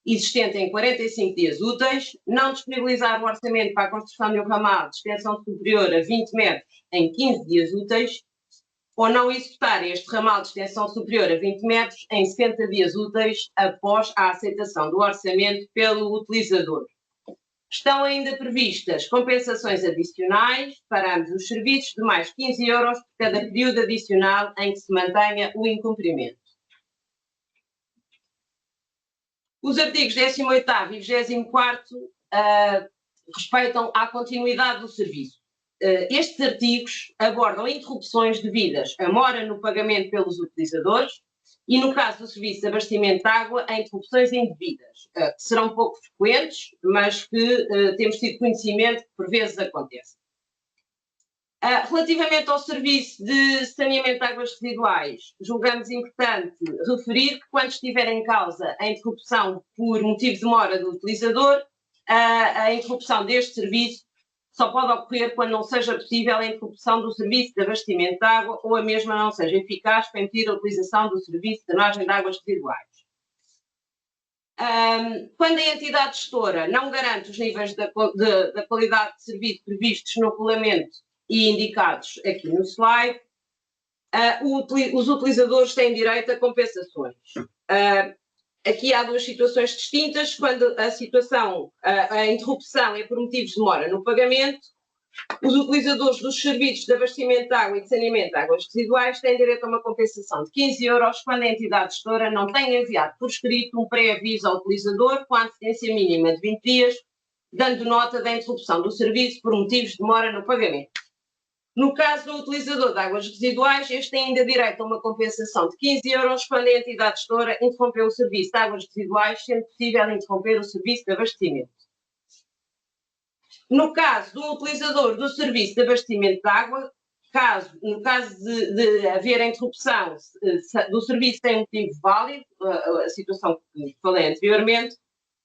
existente em 45 dias úteis, não disponibilizar o orçamento para a construção de um ramal de extensão superior a 20 metros em 15 dias úteis, ou não executar este ramal de extensão superior a 20 metros em 60 dias úteis após a aceitação do orçamento pelo utilizador. Estão ainda previstas compensações adicionais para ambos os serviços de mais 15 € por cada período adicional em que se mantenha o incumprimento. Os artigos 18º e 24º respeitam à continuidade do serviço. Estes artigos abordam interrupções devidas a mora no pagamento pelos utilizadores e, no caso do serviço de abastecimento de água, a interrupções indevidas, que serão pouco frequentes, mas que temos tido conhecimento que por vezes acontecem. Relativamente ao serviço de saneamento de águas residuais, julgamos importante referir que quando estiver em causa a interrupção por motivo de demora do utilizador, a interrupção deste serviço só pode ocorrer quando não seja possível a interrupção do serviço de abastecimento de água ou a mesma não seja eficaz para impedir a utilização do serviço de drenagem de águas residuais. Quando a entidade gestora não garante os níveis da qualidade de serviço previstos no regulamento e indicados aqui no slide, os utilizadores têm direito a compensações. Aqui há duas situações distintas. Quando a interrupção é por motivos de demora no pagamento, os utilizadores dos serviços de abastecimento de água e de saneamento de águas residuais têm direito a uma compensação de 15 € quando a entidade gestora não tem enviado por escrito um pré-aviso ao utilizador com antecedência mínima de 20 dias, dando nota da interrupção do serviço por motivos de demora no pagamento. No caso do utilizador de águas residuais, este tem ainda direito a uma compensação de 15 € quando a entidade gestora interrompeu o serviço de águas residuais, sendo possível interromper o serviço de abastecimento. No caso do utilizador do serviço de abastecimento de água, no caso de haver a interrupção do serviço sem motivo válido, a situação que falei anteriormente,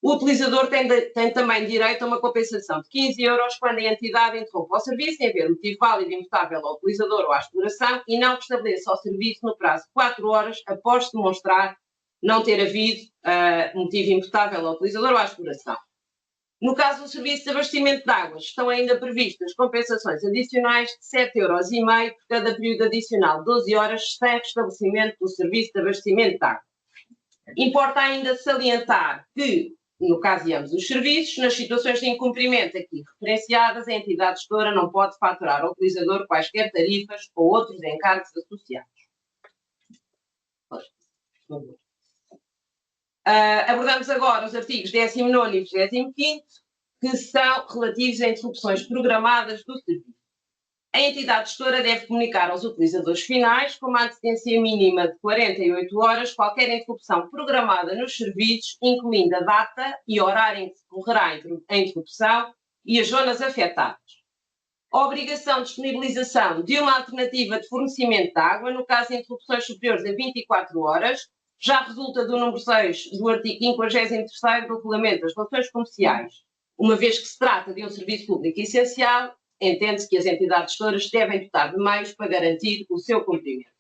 o utilizador tem também direito a uma compensação de 15 € quando a entidade interrompe o serviço sem haver motivo válido e imputável ao utilizador ou à exploração e não restabeleça o serviço no prazo de 4 horas após se demonstrar não ter havido motivo imputável ao utilizador ou à exploração. No caso do serviço de abastecimento de águas, estão ainda previstas compensações adicionais de 7,5 € por cada período adicional de 12 horas sem restabelecimento do serviço de abastecimento de água. Importa ainda salientar que, no caso de ambos os serviços, nas situações de incumprimento aqui referenciadas, a entidade gestora não pode faturar ao utilizador quaisquer tarifas ou outros encargos associados. Abordamos agora os artigos 19º e 25º, que são relativos a interrupções programadas do serviço. A entidade gestora deve comunicar aos utilizadores finais, com uma antecedência mínima de 48 horas, qualquer interrupção programada nos serviços, incluindo a data e horário em que decorrerá a interrupção e as zonas afetadas. A obrigação de disponibilização de uma alternativa de fornecimento de água, no caso de interrupções superiores a 24 horas, já resulta do número 6 do artigo 53º do Regulamento das Relações Comerciais. Uma vez que se trata de um serviço público essencial, entende-se que as entidades gestoras devem dotar de meios para garantir o seu cumprimento.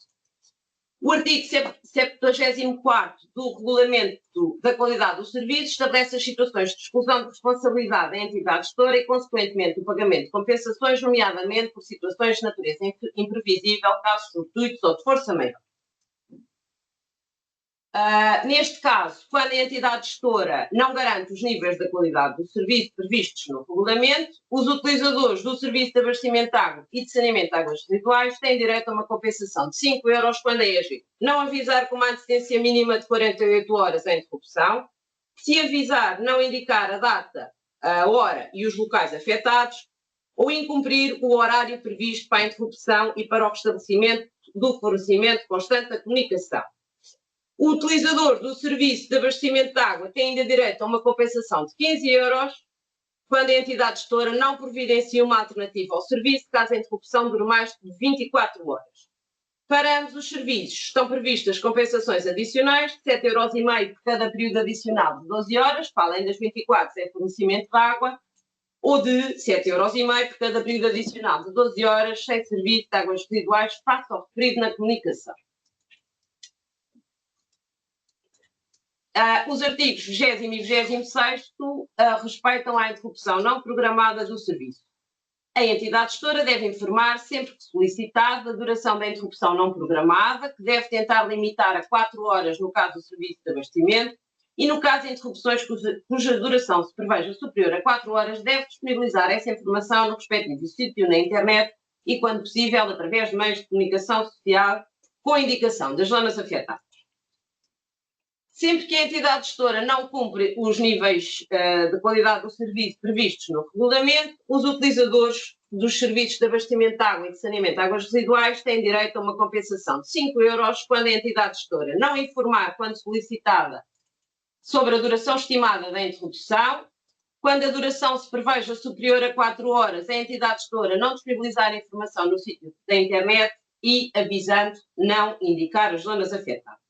O artigo 74º do Regulamento da Qualidade do Serviço estabelece as situações de exclusão de responsabilidade da entidade gestora e, consequentemente, o pagamento de compensações, nomeadamente por situações de natureza imprevisível, casos fortuitos ou de força maior. Neste caso, quando a entidade gestora não garante os níveis da qualidade do serviço previstos no regulamento, os utilizadores do serviço de abastecimento de água e de saneamento de águas residuais têm direito a uma compensação de 5 euros quando a EG não avisar com uma antecedência mínima de 48 horas a interrupção, se avisar, não indicar a data, a hora e os locais afetados, ou incumprir o horário previsto para a interrupção e para o restabelecimento do fornecimento constante da comunicação. O utilizador do serviço de abastecimento de água tem ainda direito a uma compensação de 15 euros quando a entidade gestora não providencia uma alternativa ao serviço, caso a interrupção dure mais de 24 horas. Para ambos os serviços estão previstas compensações adicionais de 7,5 euros por cada período adicional de 12 horas, para além das 24 sem fornecimento de água, ou de 7,5 euros por cada período adicional de 12 horas sem serviço de águas residuais, face ao referido na comunicação. Os artigos 20º e 26º respeitam à interrupção não programada do serviço. A entidade gestora deve informar, sempre que solicitado, a duração da interrupção não programada, que deve tentar limitar a 4 horas no caso do serviço de abastecimento, e no caso de interrupções cuja duração se preveja superior a 4 horas, deve disponibilizar essa informação no respectivo sítio na internet e, quando possível, através de meios de comunicação social com a indicação das zonas afetadas. Sempre que a entidade gestora não cumpre os níveis de qualidade do serviço previstos no regulamento, os utilizadores dos serviços de abastecimento de água e de saneamento de águas residuais têm direito a uma compensação de 5 euros quando a entidade gestora não informar, quando solicitada, sobre a duração estimada da interrupção. Quando a duração se preveja superior a 4 horas, a entidade gestora não disponibilizar informação no sítio da internet e, avisando, não indicar as zonas afetadas.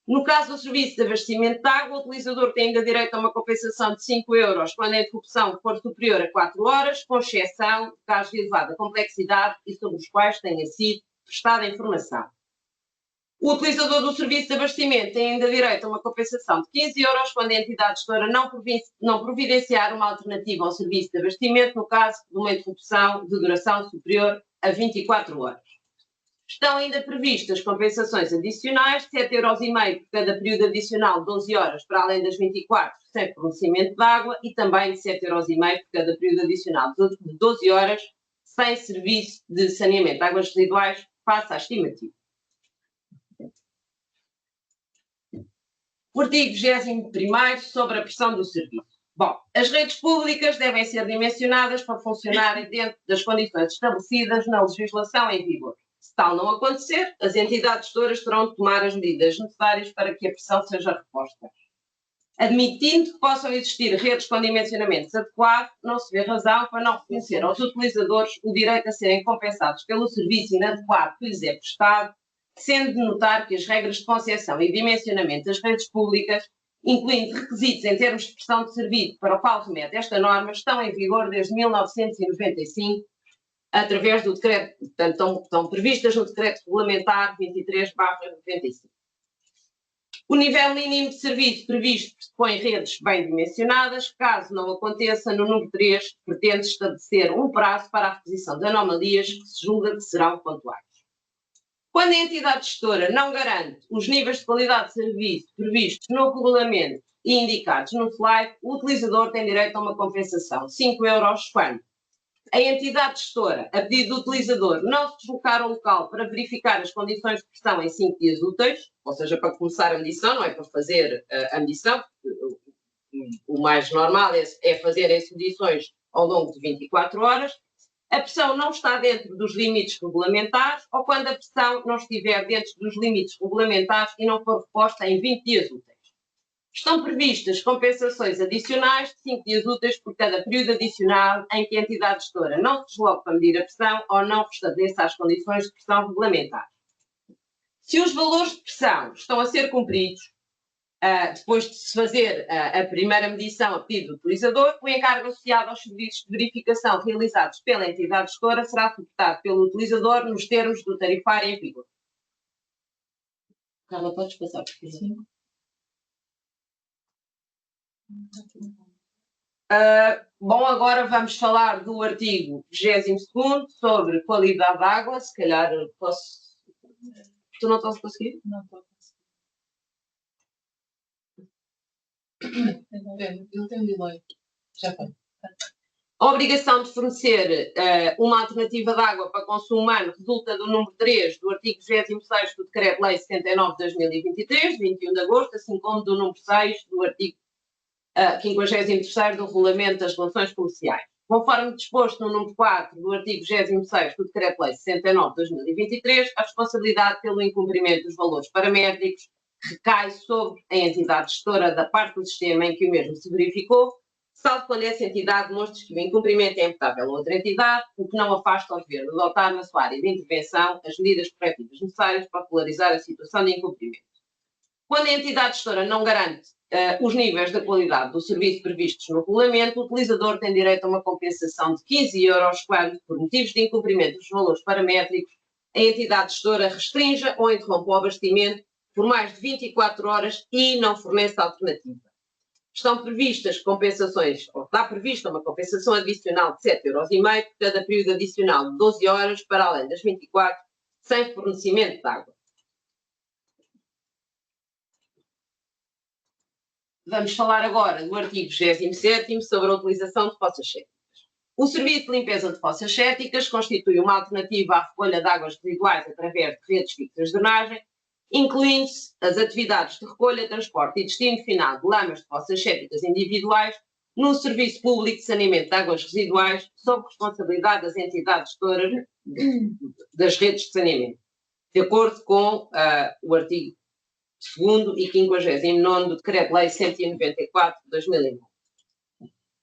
No caso do serviço de abastecimento de água, o utilizador tem ainda direito a uma compensação de 5 euros quando a interrupção for superior a 4 horas, com exceção de casos de elevada complexidade e sobre os quais tenha sido prestada informação. O utilizador do serviço de abastecimento tem ainda direito a uma compensação de 15 euros quando a entidade gestora não providenciar uma alternativa ao serviço de abastecimento no caso de uma interrupção de duração superior a 24 horas. Estão ainda previstas compensações adicionais de 7,5 euros por cada período adicional de 12 horas, para além das 24 sem fornecimento de água, e também de 7,5 euros por cada período adicional de 12 horas sem serviço de saneamento de águas residuais, face à estimativa. O artigo 21º sobre a pressão do serviço. Bom, as redes públicas devem ser dimensionadas para funcionarem dentro das condições estabelecidas na legislação em vigor. Se tal não acontecer, as entidades gestoras terão de tomar as medidas necessárias para que a pressão seja reposta. Admitindo que possam existir redes com dimensionamentos adequados, não se vê razão para não reconhecer aos utilizadores o direito a serem compensados pelo serviço inadequado que lhes é prestado, sendo de notar que as regras de concessão e dimensionamento das redes públicas, incluindo requisitos em termos de prestação de serviço para o qual remete esta norma, estão em vigor desde 1995, através do decreto, portanto, estão previstas no decreto regulamentar 23/95. O nível mínimo de serviço previsto pressupõe redes bem dimensionadas. Caso não aconteça, no número 3, pretende estabelecer um prazo para a reposição de anomalias que se julga que serão pontuais. Quando a entidade gestora não garante os níveis de qualidade de serviço previstos no regulamento e indicados no slide, o utilizador tem direito a uma compensação de 5 euros quando a entidade gestora, a pedido do utilizador, não se deslocar ao local para verificar as condições de pressão em 5 dias úteis, ou seja, para começar a medição, não é para fazer a medição. O mais normal é fazer as medições ao longo de 24 horas. a pressão não está dentro dos limites regulamentares ou quando a pressão não estiver dentro dos limites regulamentares e não for reposta em 20 dias úteis. Estão previstas compensações adicionais de 5 dias úteis por cada período adicional em que a entidade gestora não se desloque para medir a pressão ou não restabeleça as condições de pressão regulamentares. Se os valores de pressão estão a ser cumpridos, depois de se fazer a primeira medição a pedido do utilizador, o encargo associado aos serviços de verificação realizados pela entidade gestora será suportado pelo utilizador nos termos do tarifário em vigor. Carla, podes passar, por favor? Sim. Bom, agora vamos falar do artigo 22º sobre qualidade da água. Se calhar posso... Tu não estás a conseguir? Não estou a conseguir. Eu tenho delay. Já foi. A obrigação de fornecer uma alternativa de água para consumo humano resulta do número 3 do artigo 26º do Decreto-Lei 79 de 2023, 21 de agosto, assim como do número 6 do artigo 53º do Regulamento das Relações Comerciais. Conforme disposto no número 4 do artigo 26º do Decreto-Lei 69 de 2023, a responsabilidade pelo incumprimento dos valores paramétricos recai sobre a entidade gestora da parte do sistema em que o mesmo se verificou, salvo quando essa entidade demonstre que o incumprimento é imputável a outra entidade, o que não afasta ao governo de adotar na sua área de intervenção as medidas corretivas necessárias para regularizar a situação de incumprimento. Quando a entidade gestora não garante os níveis da qualidade do serviço previstos no regulamento, o utilizador tem direito a uma compensação de 15 euros quando, por motivos de incumprimento dos valores paramétricos, a entidade gestora restrinja ou interrompa o abastecimento por mais de 24 horas e não fornece alternativa. Estão previstas compensações, ou está prevista uma compensação adicional de 7,5 euros por cada período adicional de 12 horas, para além das 24, sem fornecimento de água. Vamos falar agora do artigo 27º sobre a utilização de fossas sépticas. O serviço de limpeza de fossas sépticas constitui uma alternativa à recolha de águas residuais através de redes fixas de drenagem, incluindo-se as atividades de recolha, transporte e destino final de lamas de fossas sépticas individuais no serviço público de saneamento de águas residuais sob responsabilidade das entidades gestoras das redes de saneamento, de acordo com o artigo 2º e 59º do Decreto-Lei 194 de 2009.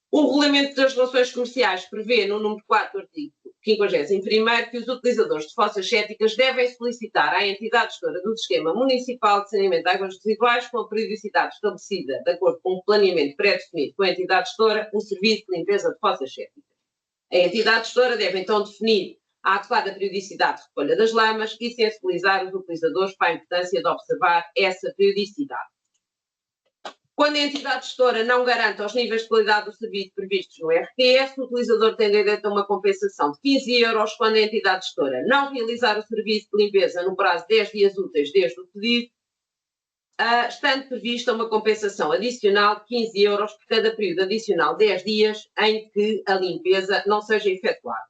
O Regulamento das Relações Comerciais prevê, no número 4 do artigo 51º, que os utilizadores de fossas sépticas devem solicitar à entidade gestora do Sistema Municipal de Saneamento de Águas Residuais, com a periodicidade estabelecida de acordo com o planeamento pré-definido com a entidade gestora, um serviço de limpeza de fossas sépticas. A entidade gestora deve então definir a adequada periodicidade de recolha das lamas e sensibilizar os utilizadores para a importância de observar essa periodicidade. Quando a entidade gestora não garante os níveis de qualidade do serviço previstos no RQS, o utilizador tem direito a uma compensação de 15 euros quando a entidade gestora não realizar o serviço de limpeza no prazo de 10 dias úteis desde o pedido, estando prevista uma compensação adicional de 15 euros por cada período adicional de 10 dias em que a limpeza não seja efetuada.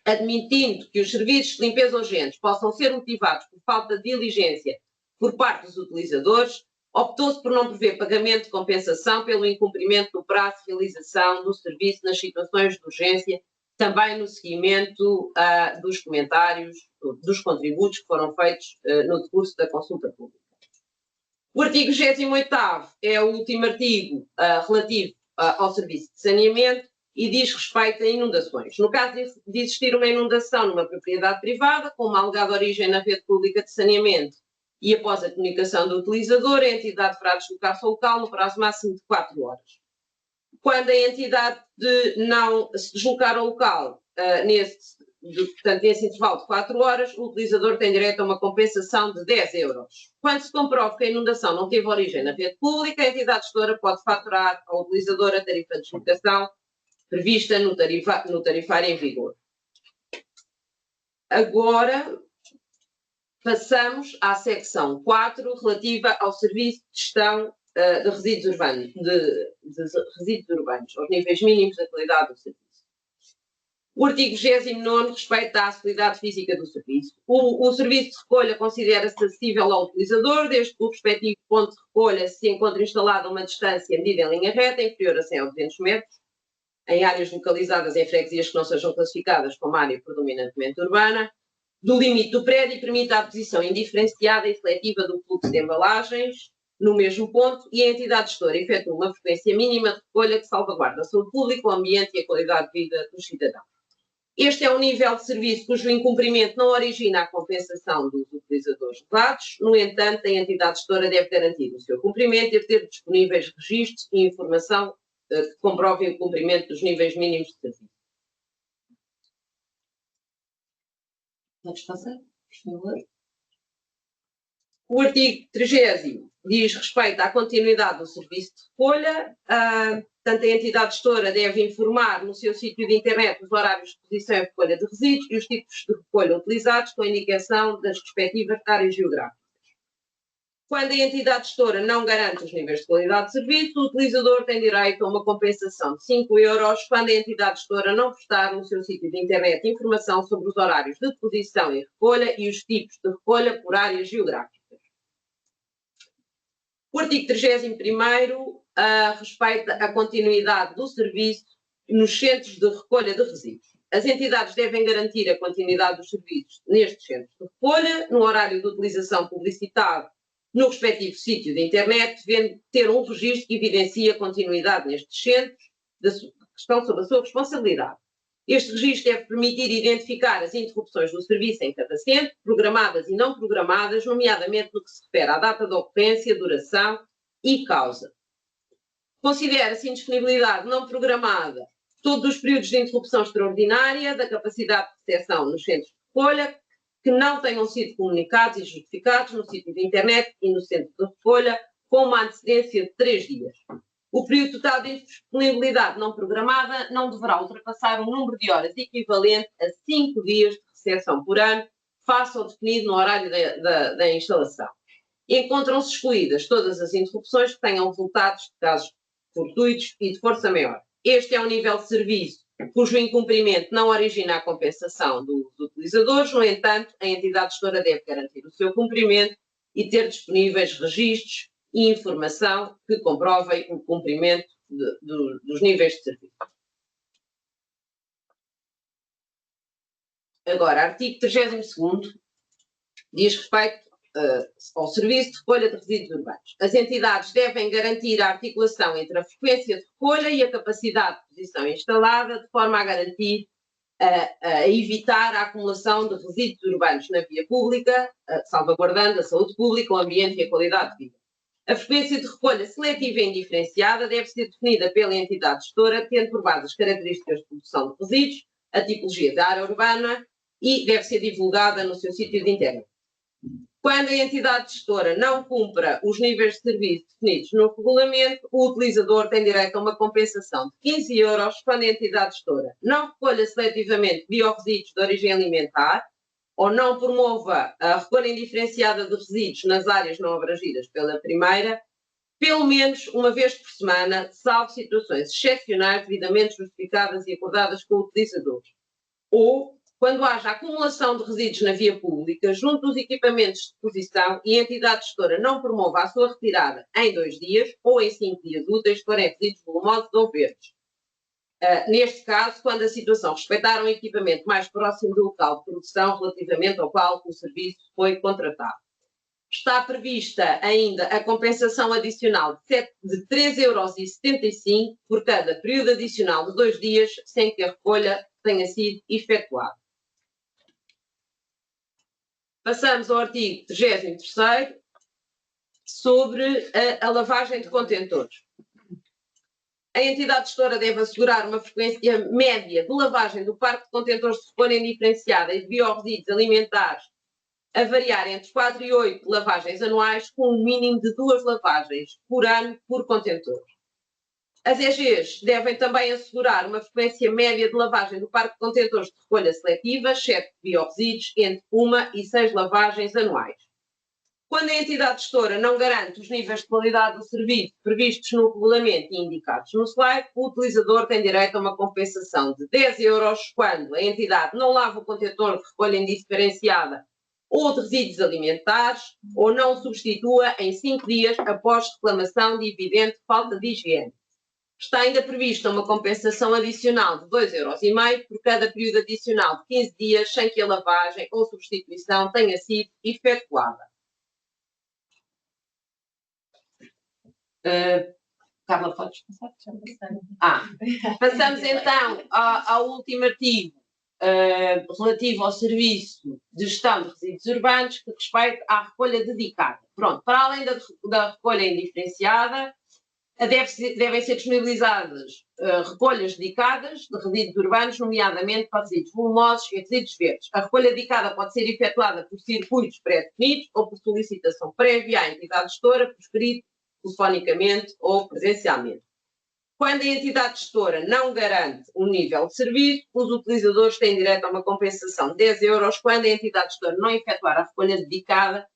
Admitindo que os serviços de limpeza urgentes possam ser motivados por falta de diligência por parte dos utilizadores, optou-se por não prever pagamento de compensação pelo incumprimento do prazo de realização do serviço nas situações de urgência, também no seguimento dos comentários, dos contributos que foram feitos no decurso da consulta pública. O artigo 28º é o último artigo relativo ao serviço de saneamento e diz respeito a inundações. No caso de existir uma inundação numa propriedade privada, com uma alegada origem na rede pública de saneamento, e após a comunicação do utilizador, a entidade deverá deslocar-se ao local no prazo máximo de 4 horas. Quando a entidade não se deslocar ao local, portanto, nesse intervalo de 4 horas, o utilizador tem direito a uma compensação de 10 euros. Quando se comprova que a inundação não teve origem na rede pública, a entidade gestora pode faturar ao utilizador a tarifa de deslocação prevista no tarifário em vigor. Agora passamos à secção 4, relativa ao serviço de gestão de resíduos urbanos, aos níveis mínimos da qualidade do serviço. O artigo 29 respeita à acessibilidade física do serviço. O serviço de recolha considera-se acessível ao utilizador, desde que o respectivo ponto de recolha se encontre instalado a uma distância medida em linha reta, inferior a 100 ou 200 metros. em áreas localizadas em freguesias que não sejam classificadas como área predominantemente urbana, do limite do prédio e permite a aquisição indiferenciada e seletiva do fluxo de embalagens no mesmo ponto e a entidade gestora efetua uma frequência mínima de recolha que salvaguarda a saúde pública, o ambiente e a qualidade de vida dos cidadãos. Este é um nível de serviço cujo incumprimento não origina a compensação dos utilizadores lesados. No entanto, a entidade gestora deve garantir o seu cumprimento e ter disponíveis registros e informação que comprovem o cumprimento dos níveis mínimos de serviço. Podes passar, por favor. O artigo 30º diz respeito à continuidade do serviço de recolha. Portanto, a entidade gestora deve informar no seu sítio de internet os horários de disposição e recolha de resíduos e os tipos de recolha utilizados com a indicação das respectivas áreas geográficas. Quando a entidade gestora não garante os níveis de qualidade de serviço, o utilizador tem direito a uma compensação de 5 euros quando a entidade gestora não prestar no seu sítio de internet informação sobre os horários de disposição e recolha e os tipos de recolha por áreas geográficas. O artigo 31º respeita a continuidade do serviço nos centros de recolha de resíduos. As entidades devem garantir a continuidade dos serviços nestes centros de recolha, no horário de utilização publicitado no respectivo sítio de internet, devendo ter um registro que evidencie a continuidade nestes centros que estão sob a sua responsabilidade. Este registro deve permitir identificar as interrupções do serviço em cada centro, programadas e não programadas, nomeadamente no que se refere à data de ocorrência, duração e causa. Considera-se indisponibilidade não programada todos os períodos de interrupção extraordinária da capacidade de recepção nos centros de recolha que não tenham sido comunicados e justificados no sítio de internet e no centro de recolha com uma antecedência de 3 dias. O período total de disponibilidade não programada não deverá ultrapassar um número de horas equivalente a 5 dias de recepção por ano, face ao definido no horário da instalação. Encontram-se excluídas todas as interrupções que tenham resultados de casos fortuitos e de força maior. Este é um nível de serviço cujo incumprimento não origina a compensação dos utilizadores. No entanto, a entidade gestora deve garantir o seu cumprimento e ter disponíveis registros e informação que comprovem o cumprimento dos níveis de serviço. Agora, artigo 32º diz respeito ao serviço de recolha de resíduos urbanos. As entidades devem garantir a articulação entre a frequência de recolha e a capacidade de posição instalada, de forma a garantir, a evitar a acumulação de resíduos urbanos na via pública, salvaguardando a saúde pública, o ambiente e a qualidade de vida. A frequência de recolha seletiva e indiferenciada deve ser definida pela entidade gestora, tendo por base as características de produção de resíduos, a tipologia da área urbana e deve ser divulgada no seu sítio de internet. Quando a entidade gestora não cumpra os níveis de serviço definidos no regulamento, o utilizador tem direito a uma compensação de 15 euros quando a entidade gestora não recolha seletivamente biorresíduos de origem alimentar ou não promova a recolha indiferenciada de resíduos nas áreas não abrangidas pela primeira, pelo menos uma vez por semana, salvo situações excepcionais devidamente justificadas e acordadas com o utilizador. Ou quando haja acumulação de resíduos na via pública, junto dos equipamentos de deposição e a entidade gestora não promova a sua retirada em 2 dias ou em 5 dias úteis, se forem resíduos volumosos ou verdes. Neste caso, quando a situação respeitar um equipamento mais próximo do local de produção relativamente ao qual o serviço foi contratado. Está prevista ainda a compensação adicional de 3,75 euros por cada período adicional de 2 dias sem que a recolha tenha sido efetuada. Passamos ao artigo 33º sobre a lavagem de contentores. A entidade gestora deve assegurar uma frequência média de lavagem do parque de contentores de recolha indiferenciada e de biorresíduos alimentares a variar entre 4 e 8 lavagens anuais, com um mínimo de 2 lavagens por ano por contentor. As EGs devem também assegurar uma frequência média de lavagem do parque de contentores de recolha seletiva, exceto biorresíduos, entre 1 e 6 lavagens anuais. Quando a entidade gestora não garante os níveis de qualidade do serviço previstos no regulamento e indicados no slide, o utilizador tem direito a uma compensação de 10 euros quando a entidade não lava o contentor de recolha indiferenciada ou de resíduos alimentares ou não o substitua em 5 dias após reclamação de evidente falta de higiene. Está ainda prevista uma compensação adicional de 2,5 € por cada período adicional de 15 dias sem que a lavagem ou substituição tenha sido efetuada. Carla, podes passar? Passamos então ao último artigo relativo ao serviço de gestão de resíduos urbanos, que respeita à recolha dedicada. Pronto, para além da recolha indiferenciada, devem ser disponibilizadas recolhas dedicadas de resíduos urbanos, nomeadamente para resíduos volumosos e resíduos verdes. A recolha dedicada pode ser efetuada por circuitos pré-definidos ou por solicitação prévia à entidade gestora, por escrito, telefonicamente ou presencialmente. Quando a entidade gestora não garante um nível de serviço, os utilizadores têm direito a uma compensação de 10 € quando a entidade gestora não efetuar a recolha dedicada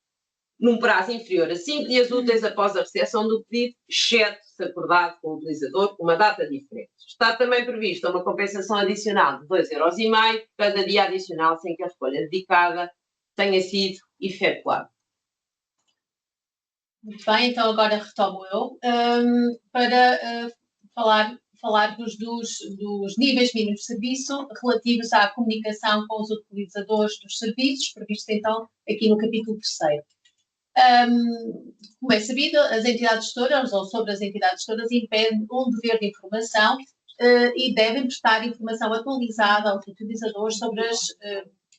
num prazo inferior a 5 dias úteis após a recepção do pedido, exceto se acordado com o utilizador uma data diferente. Está também prevista uma compensação adicional de 2,5 € cada dia adicional sem que a recolha dedicada tenha sido efetuada. Muito bem, então agora retomo eu para falar-vos dos níveis mínimos de serviço relativos à comunicação com os utilizadores dos serviços, previsto então aqui no capítulo 3º. Como é sabido, as entidades gestoras, ou sobre as entidades gestoras, impede um dever de informação e devem prestar informação atualizada aos utilizadores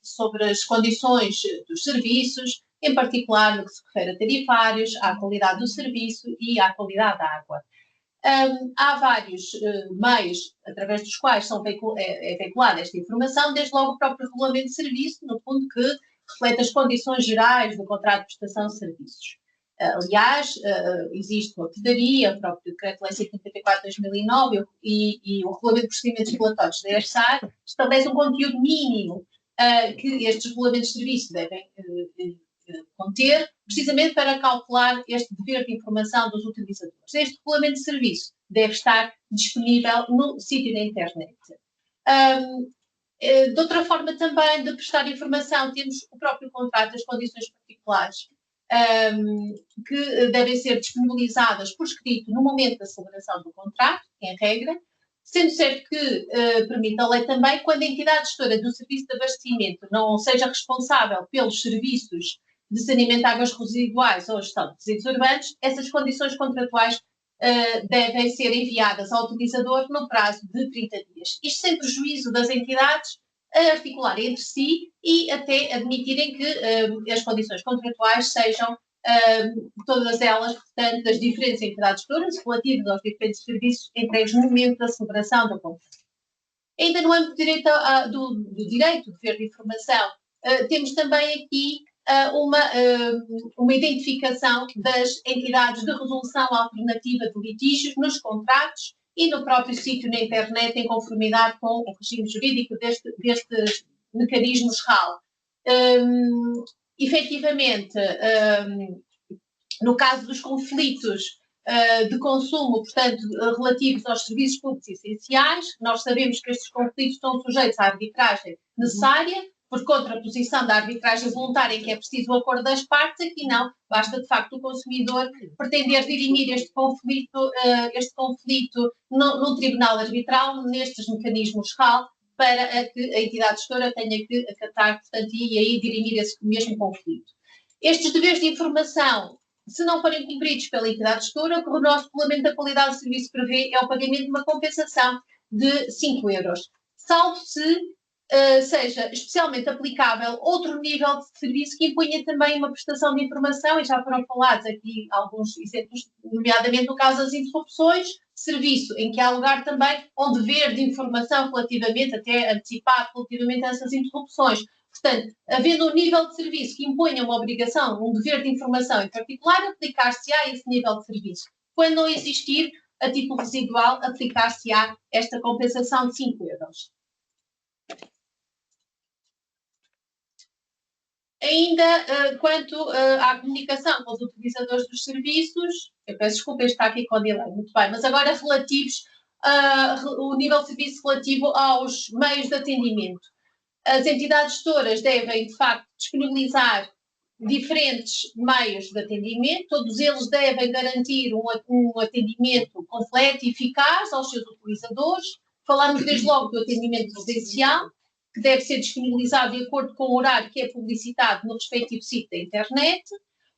sobre as condições dos serviços, em particular no que se refere a tarifários, à qualidade do serviço e à qualidade da água. Há vários meios através dos quais é veiculada esta informação, desde logo o próprio regulamento de serviço, no fundo que reflete as condições gerais do contrato de prestação de serviços. Aliás, existe uma portaria, o próprio Decreto-Lei 154/2009 e o Regulamento de Procedimentos Regulatórios da ERSAR estabelece um conteúdo mínimo que estes regulamentos de serviço devem conter, precisamente para calcular este dever de informação dos utilizadores. Este regulamento de serviço deve estar disponível no sítio da internet. De outra forma também de prestar informação, temos o próprio contrato, as condições particulares, que devem ser disponibilizadas por escrito no momento da celebração do contrato, em regra, sendo certo que permite a lei também, quando a entidade gestora do serviço de abastecimento não seja responsável pelos serviços de saneamento de águas residuais ou gestão de resíduos urbanos, essas condições contratuais devem ser enviadas ao utilizador no prazo de 30 dias. Isto sem prejuízo das entidades a articularem entre si e até admitirem que as condições contratuais sejam todas elas, portanto, das diferentes entidades gestoras relativas aos diferentes serviços entregues no momento da celebração do contrato. Ainda no âmbito do direito de dever de informação, temos também aqui uma identificação das entidades de resolução alternativa de litígios nos contratos e no próprio sítio na internet, em conformidade com o regime jurídico deste mecanismo RAL. Efetivamente, no caso dos conflitos de consumo, portanto, relativos aos serviços públicos essenciais, nós sabemos que estes conflitos estão sujeitos à arbitragem necessária, por contraposição da arbitragem voluntária em que é preciso o acordo das partes, aqui não, basta de facto o consumidor pretender dirimir este conflito num tribunal arbitral, nestes mecanismos RAL, para que a entidade gestora tenha que acatar, portanto, e aí dirimir esse mesmo conflito. Estes deveres de informação, se não forem cumpridos pela entidade gestora, o que o nosso Regulamento da Qualidade do Serviço prevê é o pagamento de uma compensação de 5 €, salvo se seja especialmente aplicável outro nível de serviço que imponha também uma prestação de informação, e já foram falados aqui alguns exemplos, nomeadamente no caso das interrupções, serviço em que há lugar também ao dever de informação relativamente, até antecipado, relativamente a essas interrupções. Portanto, havendo um nível de serviço que imponha uma obrigação, um dever de informação em particular, aplicar-se-á esse nível de serviço. Quando não existir, a título residual, aplicar-se-á esta compensação de 5 €. Ainda quanto à comunicação com os utilizadores dos serviços, eu peço desculpa, este está aqui com delay, muito bem, mas agora relativos o nível de serviço relativo aos meios de atendimento. As entidades gestoras devem, de facto, disponibilizar diferentes meios de atendimento, todos eles devem garantir um atendimento completo e eficaz aos seus utilizadores. Falamos desde logo do atendimento presencial, que deve ser disponibilizado de acordo com o horário que é publicitado no respectivo sítio da internet.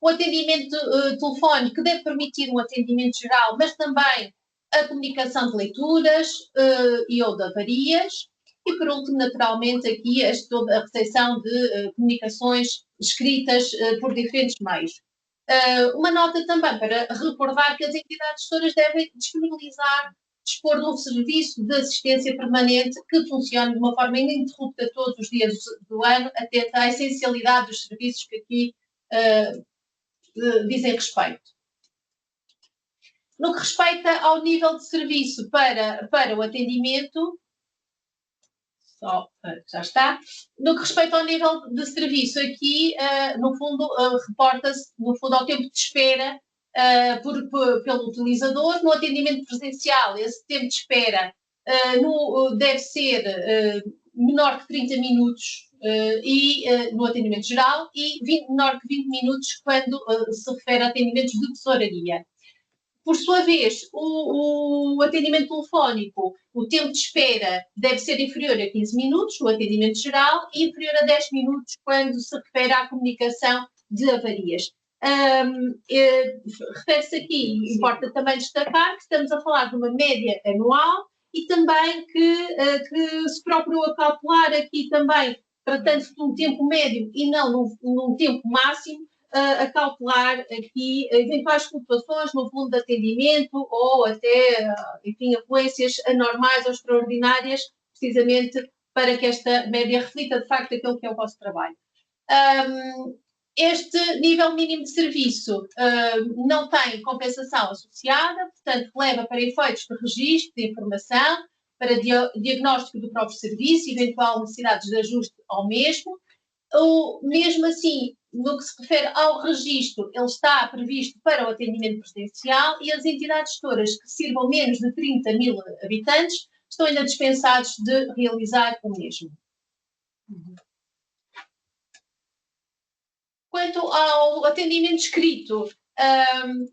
O atendimento telefónico, que deve permitir um atendimento geral, mas também a comunicação de leituras e ou de avarias. E, por último, naturalmente, aqui toda a recepção de comunicações escritas por diferentes meios. Uma nota também para recordar que as entidades gestoras devem dispor de um serviço de assistência permanente que funcione de uma forma ininterrupta todos os dias do ano, atento à essencialidade dos serviços que aqui dizem respeito. No que respeita ao nível de serviço para o atendimento, já está. No que respeita ao nível de serviço, aqui, no fundo, reporta-se, ao tempo de espera pelo utilizador. No atendimento presencial, esse tempo de espera deve ser menor que 30 minutos no atendimento geral e menor que 20 minutos quando se refere a atendimentos de tesouraria. Por sua vez, o atendimento telefónico, o tempo de espera deve ser inferior a 15 minutos no atendimento geral e inferior a 10 minutos quando se refere à comunicação de avarias. Refere-se aqui, importa também destacar que estamos a falar de uma média anual e também que se procurou acautelar aqui também, tratando-se de um tempo médio e não num tempo máximo, acautelar aqui eventuais flutuações no volume de atendimento ou até, enfim, afluências anormais ou extraordinárias, precisamente para que esta média reflita de facto aquilo que é o vosso trabalho. Este nível mínimo de serviço não tem compensação associada, portanto, leva para efeitos de registro de informação, para diagnóstico do próprio serviço, eventual necessidades de ajuste ao mesmo. Mesmo assim, no que se refere ao registro, ele está previsto para o atendimento presencial e as entidades gestoras que sirvam menos de 30 mil habitantes estão ainda dispensados de realizar o mesmo. Quanto ao atendimento escrito,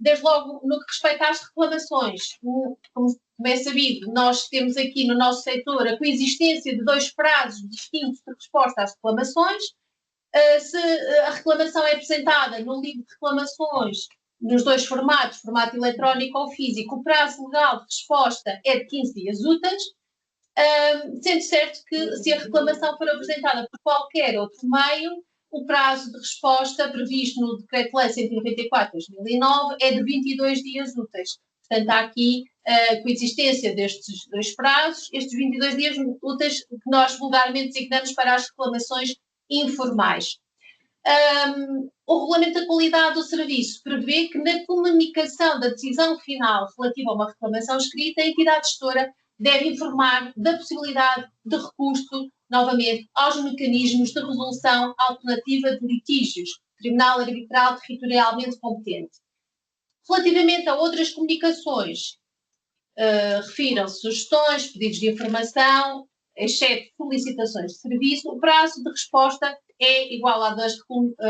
desde logo no que respeita às reclamações, como é sabido, nós temos aqui no nosso setor a coexistência de 2 prazos distintos de resposta às reclamações. Se a reclamação é apresentada no livro de reclamações, nos 2 formatos, formato eletrónico ou físico, o prazo legal de resposta é de 15 dias úteis, sendo certo que se a reclamação for apresentada por qualquer outro meio, o prazo de resposta previsto no Decreto-Lei 194/2009 é de 22 dias úteis. Portanto, há aqui a coexistência destes 2 prazos, estes 22 dias úteis que nós vulgarmente designamos para as reclamações informais. O Regulamento da Qualidade do Serviço prevê que na comunicação da decisão final relativa a uma reclamação escrita, a entidade gestora deve informar da possibilidade de recurso, novamente, aos mecanismos de resolução alternativa de litígios, Tribunal Arbitral Territorialmente Competente. Relativamente a outras comunicações, refiram-se sugestões, pedidos de informação, exceto solicitações de serviço, o prazo de resposta é igual à das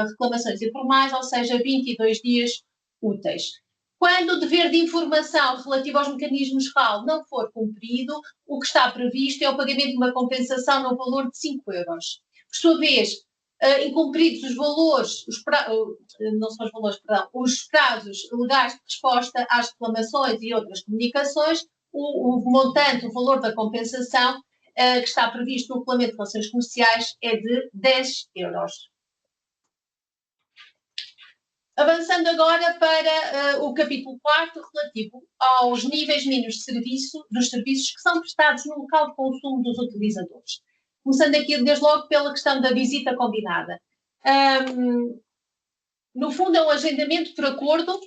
reclamações informais, ou seja, 22 dias úteis. Quando o dever de informação relativo aos mecanismos RAL não for cumprido, o que está previsto é o pagamento de uma compensação no valor de 5 euros. Por sua vez, incumpridos os valores, os prazos legais de resposta às reclamações e outras comunicações, o montante, o valor da compensação que está previsto no Regulamento de Relações Comerciais é de 10 euros. Avançando agora para o capítulo 4, relativo aos níveis mínimos de serviço, dos serviços que são prestados no local de consumo dos utilizadores. Começando aqui, desde logo, pela questão da visita combinada. No fundo, é um agendamento por acordo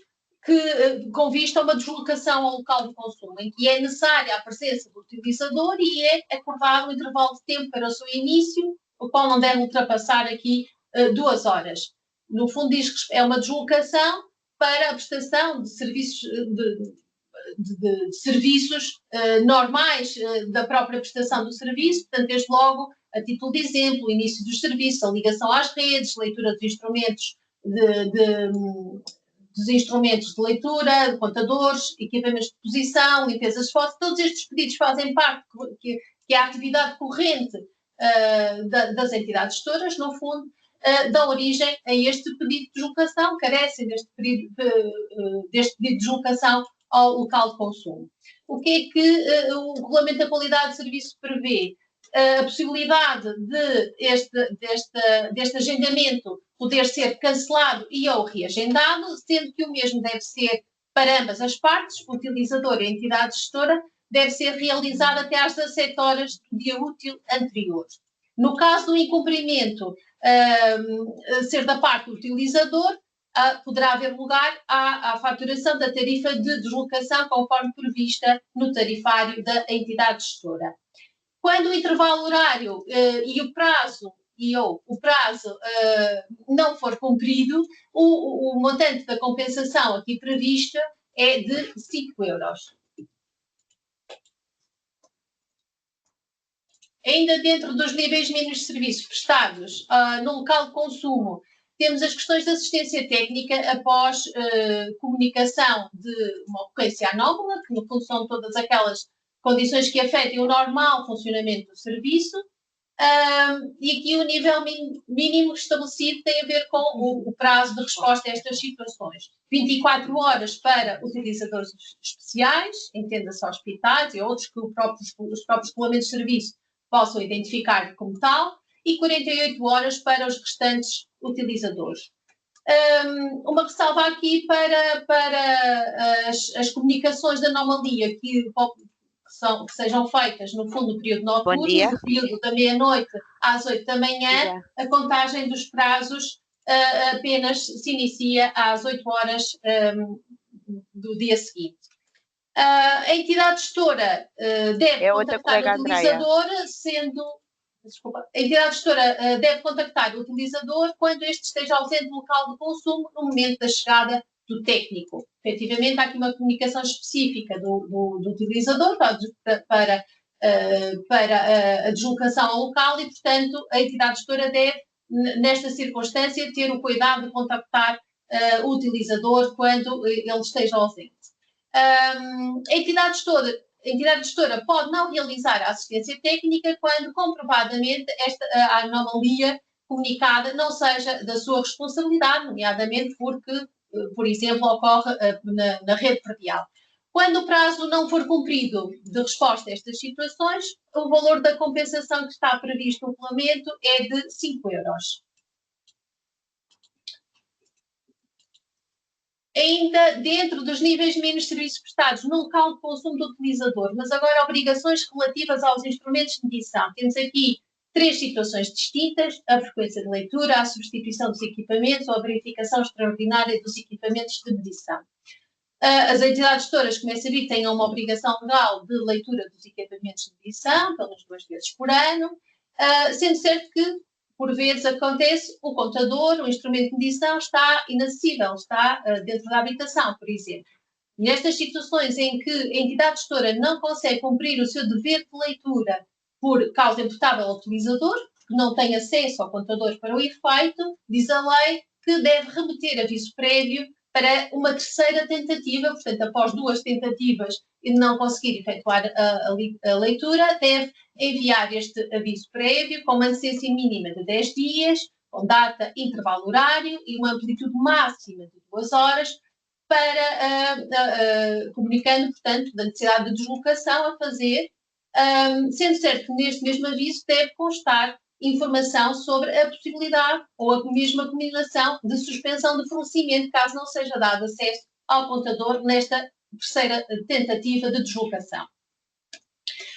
com vista a uma deslocação ao local de consumo, em que é necessária a presença do utilizador e é acordado um intervalo de tempo para o seu início, o qual não deve ultrapassar aqui 2 horas. No fundo, é uma deslocação para a prestação de serviços, de serviços normais da própria prestação do serviço, portanto, desde logo, a título de exemplo, o início dos serviços, a ligação às redes, leitura dos instrumentos dos instrumentos de leitura, de contadores, equipamentos de posição, limpezas de fotos, todos estes pedidos fazem parte, que é a atividade corrente das entidades gestoras, no fundo, dá origem a este pedido de deslocação, carecem deste pedido de deslocação ao local de consumo. O que é que o Regulamento da Qualidade de Serviço prevê? A possibilidade de deste agendamento poder ser cancelado e ou reagendado, sendo que o mesmo deve ser para ambas as partes, o utilizador e a entidade gestora, deve ser realizado até às 17 horas do dia útil anterior. No caso do incumprimento ser da parte do utilizador, poderá haver lugar à faturação da tarifa de deslocação conforme prevista no tarifário da entidade gestora. Quando o intervalo horário e o prazo não for cumprido, o montante da compensação aqui prevista é de 5 euros. Ainda dentro dos níveis mínimos de serviços prestados no local de consumo, temos as questões de assistência técnica após comunicação de uma ocorrência anómala, que no fundo são todas aquelas condições que afetem o normal funcionamento do serviço, e aqui o nível mínimo estabelecido tem a ver com o prazo de resposta a estas situações. 24 horas para utilizadores especiais, entenda-se hospitais e outros que os próprios regulamentos de serviço possam identificar como tal, e 48 horas para os restantes utilizadores. Uma ressalva aqui para as comunicações de anomalia que sejam feitas, no fundo, no período noturno, no período da meia-noite às 8 da manhã, a contagem dos prazos apenas se inicia às 8 horas do dia seguinte. A entidade gestora deve contactar o utilizador, a entidade gestora deve contactar o utilizador quando este esteja ausente do local de consumo no momento da chegada do técnico. Efetivamente, há aqui uma comunicação específica do utilizador para a deslocação ao local e, portanto, a entidade gestora deve, nesta circunstância, ter o cuidado de contactar o utilizador quando ele esteja ausente. A entidade gestora pode não realizar a assistência técnica quando comprovadamente a anomalia comunicada não seja da sua responsabilidade, nomeadamente porque, por exemplo, ocorre na rede predial. Quando o prazo não for cumprido de resposta a estas situações, o valor da compensação que está previsto no regulamento é de 5 euros. Ainda dentro dos níveis mínimos de serviços prestados no local de consumo do utilizador, mas agora obrigações relativas aos instrumentos de medição. Temos aqui 3 situações distintas: a frequência de leitura, a substituição dos equipamentos ou a verificação extraordinária dos equipamentos de medição. As entidades gestoras, como é sabido, têm uma obrigação legal de leitura dos equipamentos de medição, pelo menos 2 vezes por ano, sendo certo que, por vezes, acontece o contador, o instrumento de medição está inacessível, está dentro da habitação, por exemplo. Nestas situações em que a entidade gestora não consegue cumprir o seu dever de leitura por causa imputável ao utilizador, que não tem acesso ao contador para o efeito, diz a lei que deve remeter aviso prévio para uma terceira tentativa, portanto, após 2 tentativas e não conseguir efetuar a leitura, deve enviar este aviso prévio com uma antecedência mínima de 10 dias, com data, intervalo horário e uma amplitude máxima de 2 horas, comunicando, portanto, da necessidade de deslocação a fazer, sendo certo que neste mesmo aviso deve constar informação sobre a possibilidade ou a mesma combinação de suspensão de fornecimento, caso não seja dado acesso ao contador nesta terceira tentativa de deslocação.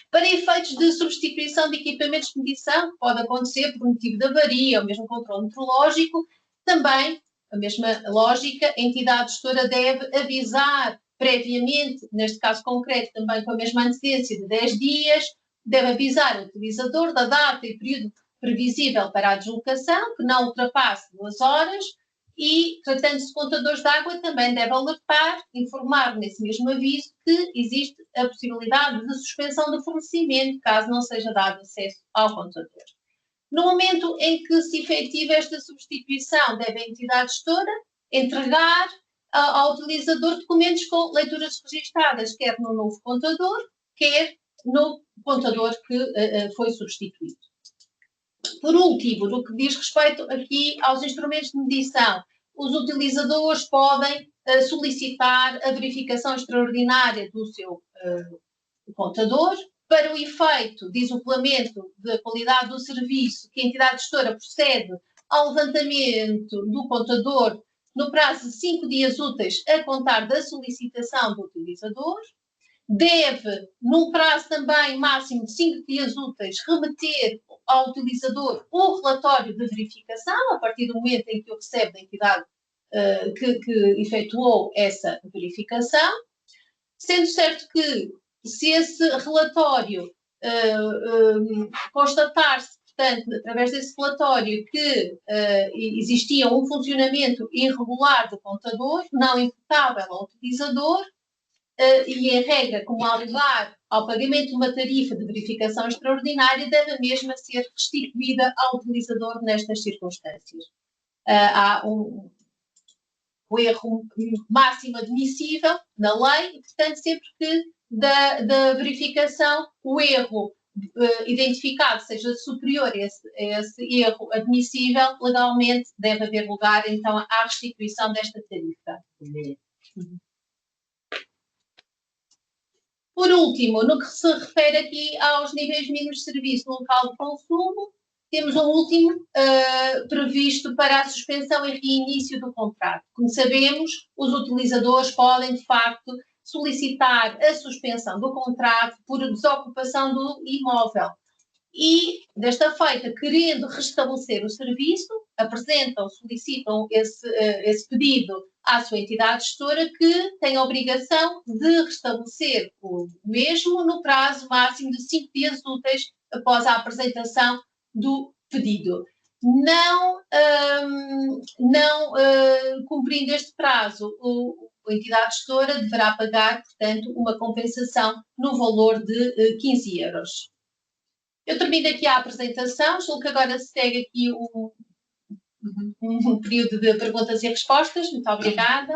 Para efeitos de substituição de equipamentos de medição, que pode acontecer por motivo de avaria ou mesmo controle meteorológico, também, a mesma lógica, a entidade gestora deve avisar previamente, neste caso concreto também com a mesma antecedência de 10 dias, deve avisar o utilizador da data e período previsível para a deslocação, que não ultrapasse 2 horas, e, tratando-se de contadores de água, também deve alertar, informar nesse mesmo aviso que existe a possibilidade de suspensão do fornecimento, caso não seja dado acesso ao contador. No momento em que se efetiva esta substituição, deve a entidade gestora entregar ao utilizador documentos com leituras registadas, quer no novo contador, quer no contador que foi substituído. Por último, no que diz respeito aqui aos instrumentos de medição, os utilizadores podem solicitar a verificação extraordinária do seu contador para o efeito de isolamento da qualidade do serviço que a entidade gestora procede ao levantamento do contador no prazo de 5 dias úteis a contar da solicitação do utilizador. Deve, num prazo também máximo de 5 dias úteis, remeter ao utilizador o relatório de verificação, a partir do momento em que o recebe da entidade que efetuou essa verificação, sendo certo que, se esse relatório constatar-se, portanto, através desse relatório, que existia um funcionamento irregular do contador, não imputável ao utilizador, e em regra, como ao levar ao pagamento de uma tarifa de verificação extraordinária, deve a mesma ser restituída ao utilizador nestas circunstâncias. Há o erro máximo admissível na lei e, portanto, sempre que da verificação o erro identificado seja superior a esse erro admissível, legalmente deve haver lugar, então, à restituição desta tarifa. Por último, no que se refere aqui aos níveis mínimos de serviço no local de consumo, temos um último previsto para a suspensão e reinício do contrato. Como sabemos, os utilizadores podem, de facto, solicitar a suspensão do contrato por desocupação do imóvel. E, desta feita, querendo restabelecer o serviço, apresentam, solicitam esse pedido à sua entidade gestora, que tem a obrigação de restabelecer o mesmo no prazo máximo de 5 dias úteis após a apresentação do pedido. Não cumprindo este prazo, a entidade gestora deverá pagar, portanto, uma compensação no valor de 15 euros. Eu termino aqui a apresentação, julgo que agora se segue aqui um período de perguntas e respostas. Muito obrigada.